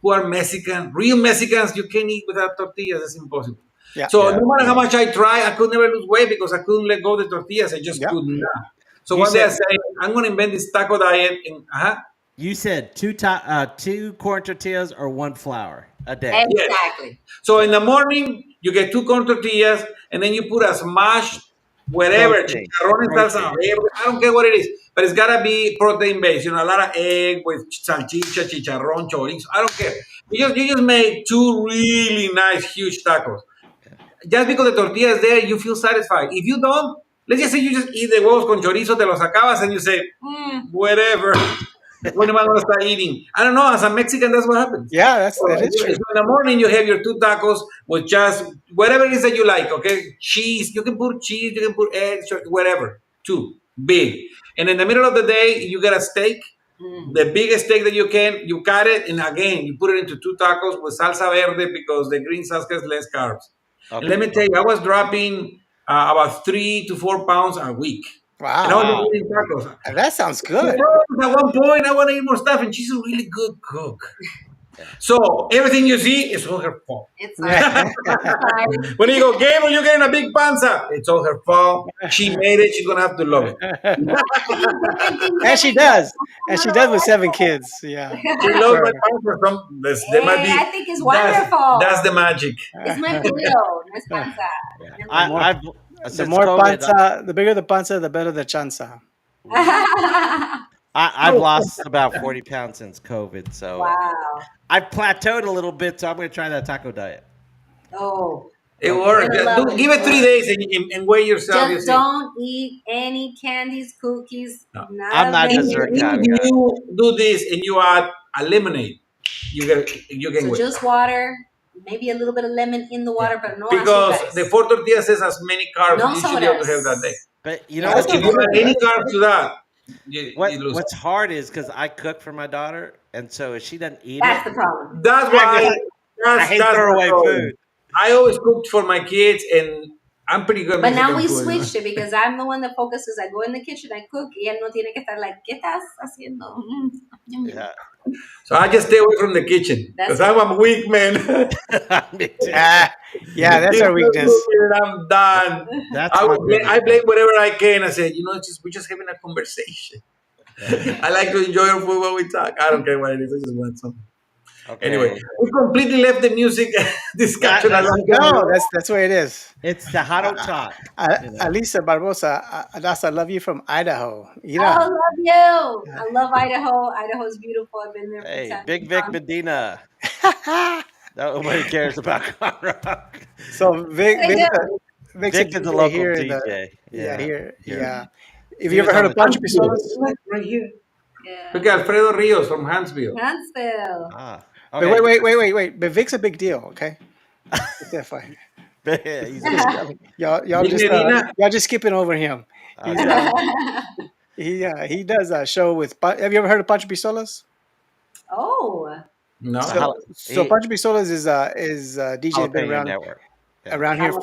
who are Mexican, real Mexicans. You can't eat without tortillas. It's impossible. yeah. So Yeah. no matter how much I try, I could never lose weight because I couldn't let go of the tortillas. I just Yeah. could not. So You one day I said- said, I'm going to invent this taco diet. And You said two corn tortillas or one flour a day. Exactly. So in the morning, you get 2 corn tortillas, and then you put a smashed whatever, Protein. chicharrón and salsa Protein. verde. I don't care what it is, but it's gotta be protein based. You know, a lot of egg with salchicha, chicharrón, chorizo. I don't care. You just make 2 really nice, huge tacos. Just because the tortilla is there, you feel satisfied. If you don't, let's just say you just eat the huevos con chorizo, te los acabas, and you say, whatever. When am I gonna start eating? I don't know. As a Mexican, that's what happens. Yeah, that is So true. in the morning, you have your 2 tacos with just whatever it is that you like. Okay, cheese. You can put cheese. You can put eggs. Whatever. 2 big. And in the middle of the day, you get a steak. The biggest steak that you can. You cut it, and again, you put it into 2 tacos with salsa verde because the green salsa has less carbs. Okay. And let me tell you, I was dropping about 3 to 4 pounds a week. And I was Wow. eating tacos. That sounds good. At one point, I want to eat more stuff, and she's a really good cook. So everything you see is all her fault. It's Yeah. When you go, Gabriel, you're getting a big panza. It's all her fault. She made it. She's gonna have to love it. And she does. And she does with 7 kids. Yeah. She loves my panza. That might be. I think it's wonderful. That's the magic. It's my burrito. No es panza. I've The since more COVID, panza, the bigger the panza, the better the chanza. I've lost about 40 pounds since COVID, so Wow. I've plateaued a little bit. So I'm gonna try that taco diet. Oh. It works. I love it. Give it 3 days and weigh yourself. Just don't eat any candies, cookies. No. None I'm of not them. dessert If guy. you do this and you add a lemonade, you can So wait. just water, maybe a little bit of lemon in the water, but no Because azúcares. the 4 tortillas says as many carbs No you should be able to sodas. have that day. But you know Because what's if you add any carbs to that, you lose. what's hard is because I cook for my daughter, and so if she doesn't eat That's it, the problem. That's why I hate that's throwaway the problem. food. I always cooked for my kids, and I'm pretty good. But now Mexican we food, switched it because I'm the one that focuses. I go in the kitchen, I cook, y él no tiene que estar like, ¿qué estás haciendo? Yeah. So I just stay away from the kitchen because I'm a weak man. Me too. Yeah, that's our weakness. I'm done. That's I, my would blame, biggest I blame whatever I can. I said, we're just having a conversation. I like to enjoy our food when we talk. I don't care what it is. I just want something. Okay. Anyway, we completely left the music discussion. No, that's where it is. It's Tejano talk. Alisa Barbosa, Adassa, I love you from Idaho. You I know, love you. I love Idaho. Idaho's beautiful. I've been there. Hey, times. Big Vic Medina. Nobody cares about Conrock. so Vic's Vic is a DJ local here in DJ. the- yeah, here, Here. yeah. Have He you was ever heard on of the- Pancho Pistolas? Right here. Yeah. Look at Alfredo Rios from Huntsville. Huntsville. Ah, But okay. wait. But Vic's a big deal, okay? That's fine. He's Y'all Vic just Medina? y'all just skipping over him. He's, he does a show with. Have you ever heard of Pancho Pistolas? Oh. No. So Pancho Pistolas is DJ been Jalapeno around Network. around here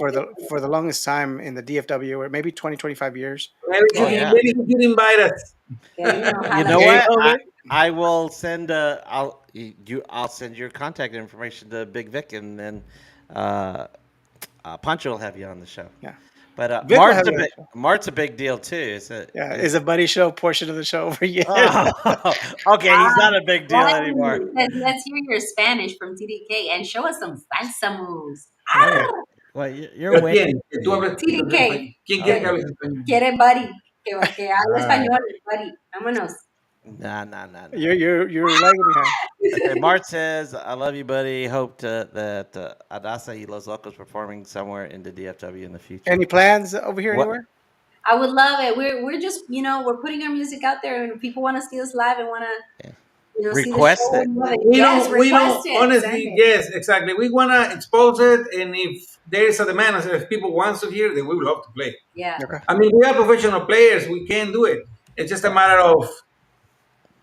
for the longest time in the DFW, or maybe 20, 25 years. Maybe yeah. you can invite us. You know Okay. what? I will send. I'll send your contact information to Big Vic, and then Pancho will have you on the show. Yeah. But Vic will have you on the show. Mart's a big deal too. It's Is a buddy show portion of the show over yet? Okay, he's not a big deal anymore. Let's hear your Spanish from TDK and show us some salsa moves. Well, you're waiting. ¿Quién? Tú hablas- TDK. ¿Quién quiere que hable español? Quiere buddy. Que hable español, buddy. Vámonos. Nah, nah, nah, nah. You're lagging behind. Okay, Mart says, "I love you, buddy. Hope that Adassa y Los Locos performing somewhere in the DFW in the future." Any plans over here What? anywhere? I would love it. We're just we're putting our music out there, and if people want to see us live and want to Yeah. see the show. Request it. We love it. We Yes, don't, we request don't, it. Send honestly, it. yes, exactly. We want to expose it. And if there is a demand, if people want to hear, then we would love to play. Yeah. Okay. I mean, we are professional players. We can do it. It's just a matter of,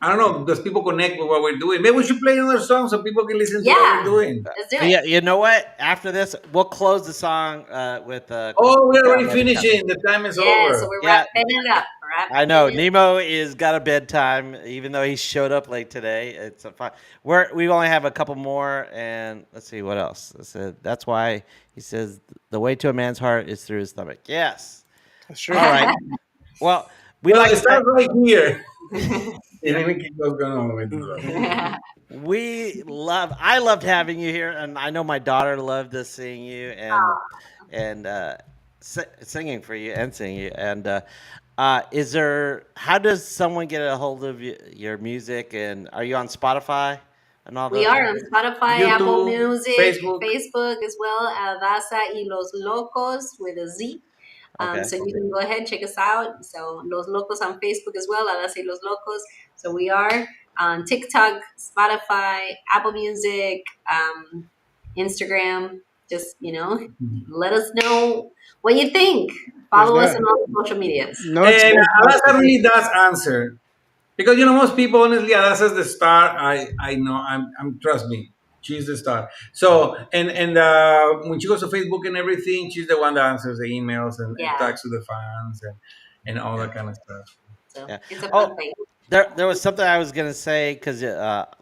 I don't know, does people connect with what we're doing? Maybe we should play another song so people can listen to what we're Yeah. doing. Let's do Yeah, it. you know what? After this, we'll close the song with Oh, we're Costa already Rica. finishing. The time is Yeah. So over. we're Yeah, wrapping it up. I Wrapping know. it. Nemo is got a bedtime, even though he showed up late today. It's a fine. We only have a couple more, and let's see what else. That's why he says the way to a man's heart is through his stomach. Yes. That's true. All right. Well, we Well, like it to thank, starts right here. And then we keep going on with it. I loved having you here, and I know my daughter loved to seeing you and singing for you and singing you. And is there? How does someone get a hold of your music? And are you on Spotify and all We those? are on Spotify, Apple YouTube, Music, Facebook. Facebook as well. Adassa y Los Locos with a Z. Okay. So you can go ahead check us out. So Los Locos on Facebook as well. Adassa y Los Locos. So we are on TikTok, Spotify, Apple Music, Instagram. Just let us know what you think. Follow us on all the social medias. No And expense. Alaska really does answer. Because most people honestly, Adassa's the star. I know. I'm trust me, she's the star. So when she goes to Facebook and everything, she's the one that answers the emails and Yeah. talks to the fans and all that kind of stuff. So Yeah. it's a Oh, fun thing. there was something I was gonna say because,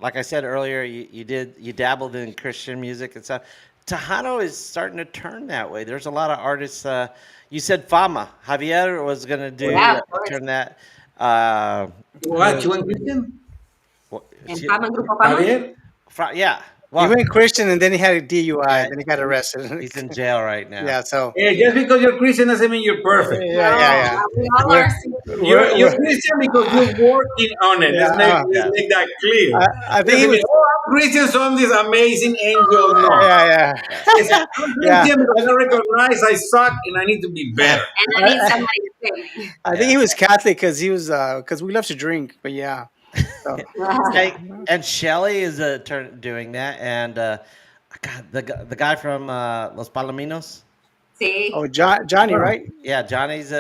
like I said earlier, you dabbled in Christian music and stuff. Tejano is starting to turn that way. There's a lot of artists. You said Fama. Javier was gonna do Yeah, of course. turn that. Uh, What, you and Christian? what- And she- Fama, Grupo Fama. Javier? yeah. He Well, went Christian and then he had a DUI. Yeah. Then he got arrested. he's in jail right now. Yeah. So. Hey, just because you're Christian doesn't mean you're perfect. Yeah. We all We're- are. You're Christian because you're working on it. Yeah, Let's make that clear. I think he was. I'm Christian, so I'm this amazing angel. No. Yeah. It's, I'm Christian because I recognize I suck and I need to be better. And I need somebody to save me. I think he was Catholic because he was because we love to drink. But yeah. So, Hey, and Shelly is doing that, and God, the guy from Los Palominos. See? oh, Johnny, right? Yeah, Johnny's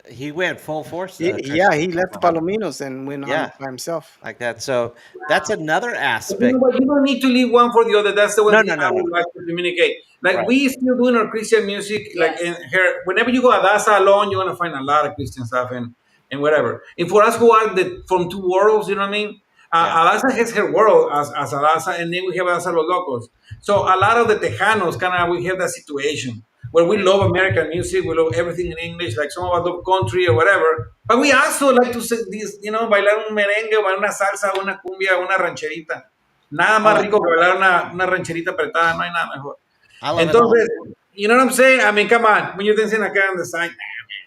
he went full force. Yeah, he left the Palominos and went on Yeah. by himself. Like that. So that's another But aspect. you don't need to leave one for the other. That's the way No, I would like to communicate. Like Right. we still doing our Christian music. Like Yes. in here, whenever you go Adassa alone, you're gonna find a lot of Christian stuff and whatever. And for us who are from two worlds, you know what I mean? Adassa has her world as Adassa, and then we have Adassa Los Locos. So a lot of the Tejanos kind of we have that situation where we love American music, we love everything in English, like some of us love country or whatever. But we also like to sing this, bailar un merengue, bailar una salsa, una cumbia, una rancherita. Nada más rico que bailar una rancherita apretada, no hay nada mejor. I love Entonces, it all. you know what I'm saying? I mean, come on, when you're dancing acá on the side,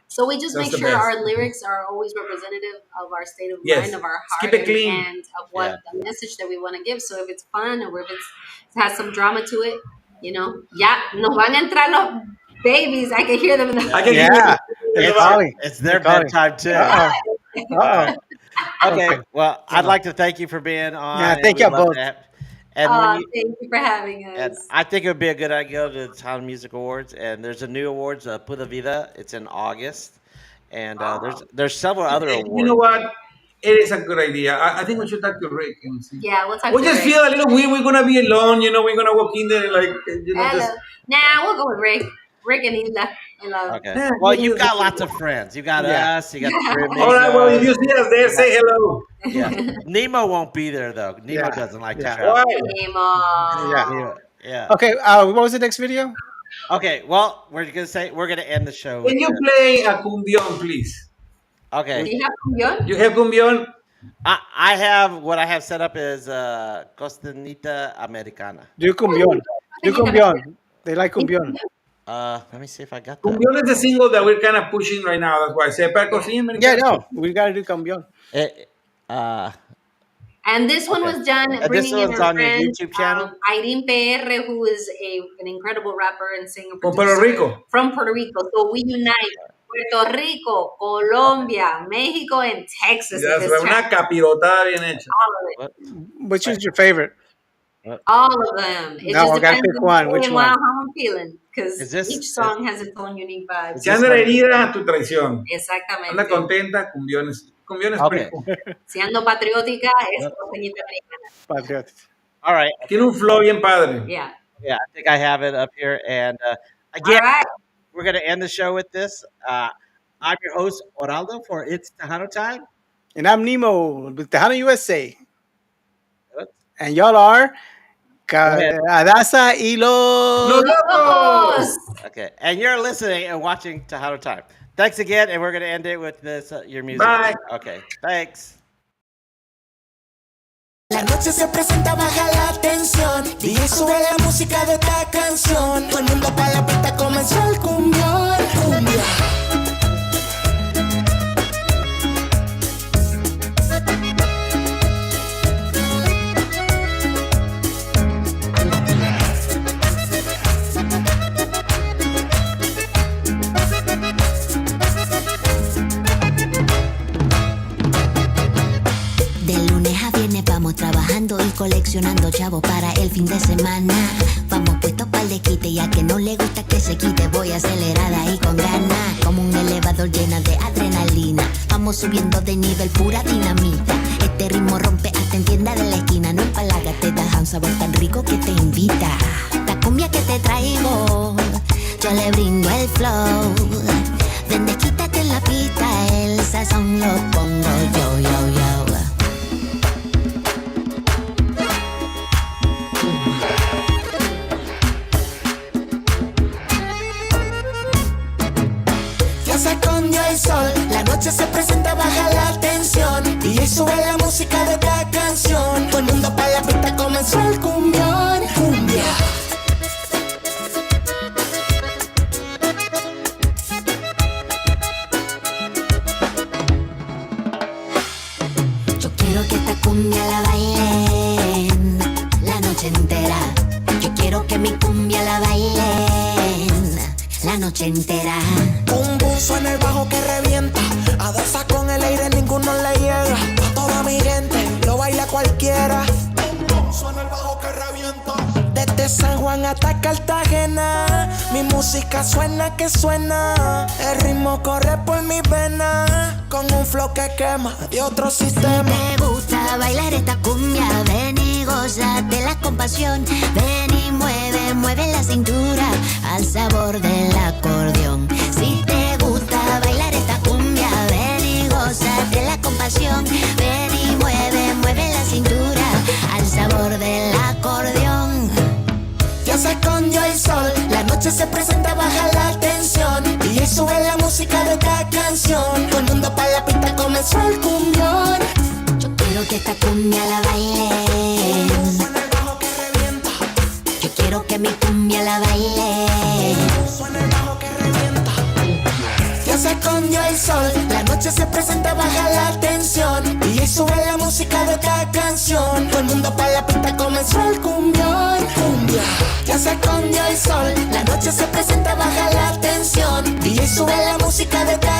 So we just That's make the sure best. our lyrics are always representative of our state of Yes. mind, of our Just keep heart, it clean. and of what Yeah. the message that we want to give. So if it's fun or if it has some drama to it, ya nos van a entrar los babies. I can hear them in the. I can hear Yeah. you. They're It's, calling. it's their They're calling. bedtime too. Uh-oh. Okay. Well, I'd like to thank you for being on. Yeah, and thank we'd you love both. to And when you, Thank you for having and us. I think it would be a good idea to the Town Music Awards. And there's a new awards, Puta Vida. It's in August, and there's several other awards. You know what? It is a good idea. I think we should talk to Rick and see. Yeah, we'll talk. We to just Rick. feel a little weird. We're gonna be alone. We're gonna walk in there and Hello. just. Nah, we'll go with Rick. Rick and Hilda. Hello. Okay. Yeah, Well, yeah, you've yeah. got lots of friends. You got Yeah. us. You got the Three All right. Well, if you Amigos. see us there, say hello. Yeah. Nemo won't be there though. Nemo Yeah. doesn't like Yeah. to travel. Why? Nemo. Yeah. Yeah. Okay. What was the next video? Okay. Well, we're gonna end the show. Can With you this. play a cumbion, please? Do Okay. you have cumbion? You have cumbion? I have what I have set up is Costanita Americana. Do cumbion. Do cumbion. They like cumbion. Let me see if I got that. Cumbion is the single that we're kind of pushing right now. That's why I say percos. Yeah, no, we gotta do cumbion. Eh, And this one Okay. was done And this bringing in one's our on your friend YouTube channel? Irene PR, who is an incredible rapper and singer From producer Puerto Rico. from Puerto Rico. So we unite Puerto Rico, Colombia, Mexico, and Texas in Ya se this ve una track. capirotada bien hecha. All of it. What? Which is your favorite? All of them. It No, just I gotta depends pick on one. the Which day and one? how I'm feeling. Because Is this each song has its own unique vibe. is this Echando one? heridas a tu traición. Anda Exactamente. contenta, cumbiones. Cumbiones Okay. primo. Siendo patriótica es costeñita americana. Patriot. All right. Tiene un flow bien padre. Yeah. Yeah, I think I have it up here. And All again, right. we're going to end the show with this. I'm your host, Oraldo, for It's Tejano Time. And I'm Nemo with Tejano USA. And y'all are ahead. Adassa y ¡Los locos! Okay. And you're listening and watching Tejano Time. Thanks again. And we're going to end it with this, your music. Bye. Okay. Thanks. La noche se presenta, baja la tensión. DJ sube la música de esta canción. Todo el mundo pa' la pista, comenzó el cumbión. Cumbia. De lunes a viernes vamos trabajando y coleccionando chavos para el fin de semana. Vamos puestos pa'l desquite y a que no le gusta que se quite, voy acelerada y con ganas. Como un elevador llena de adrenalina. Vamos subiendo de nivel, pura dinamita. Este ritmo rompe hasta en tienda de la esquina. No empalaga, te da un sabor tan rico que te invita. La cumbia que te traigo, yo le brindo el flow. Ven, desquítate en la pista, el sazón lo pongo yo, yo, yo. Ya se escondió el sol, la noche se presenta, baja la tensión. DJ sube la música de esta canción. Todo el mundo pa' la pista, comenzó el cumbión. Cumbia. Yo quiero que esta cumbia la bailen la noche entera. Yo quiero que mi cumbia la bailen la noche entera. Boom boom suena el bajo que revienta. Adassa con el aire ninguno le llega. A toda mi gente lo baila cualquiera. Boom boom suena el bajo que revienta. Desde San Juan hasta Cartagena, mi música suena que suena. El ritmo corre por mis venas, con un flow que quema de otro sistema. Si te gusta bailar esta cumbia, ven y gózate la compasión. Ven y mueve, mueve la cintura al sabor del acordeón. Si te gusta bailar esta cumbia, ven y gózate la compasión. Ven y mueve, mueve la cintura al sabor del acordeón. Ya se escondió el sol, la noche se presenta, baja la tensión. DJ sube la música de esta canción. Todo el mundo pa' la pista, comenzó el cumbión. Yo quiero que esta cumbia la bailen. Suena el bajo que revienta. Yo quiero que mi cumbia la bailen. Suena el bajo que revienta. Ya se escondió el sol, la noche se presenta, baja la tensión. DJ sube la música de esta canción. Todo el mundo pa' la pista, comenzó el cumbión. Cumbia. Ya se escondió el sol, la noche se presenta, baja la tensión. DJ sube la música de esta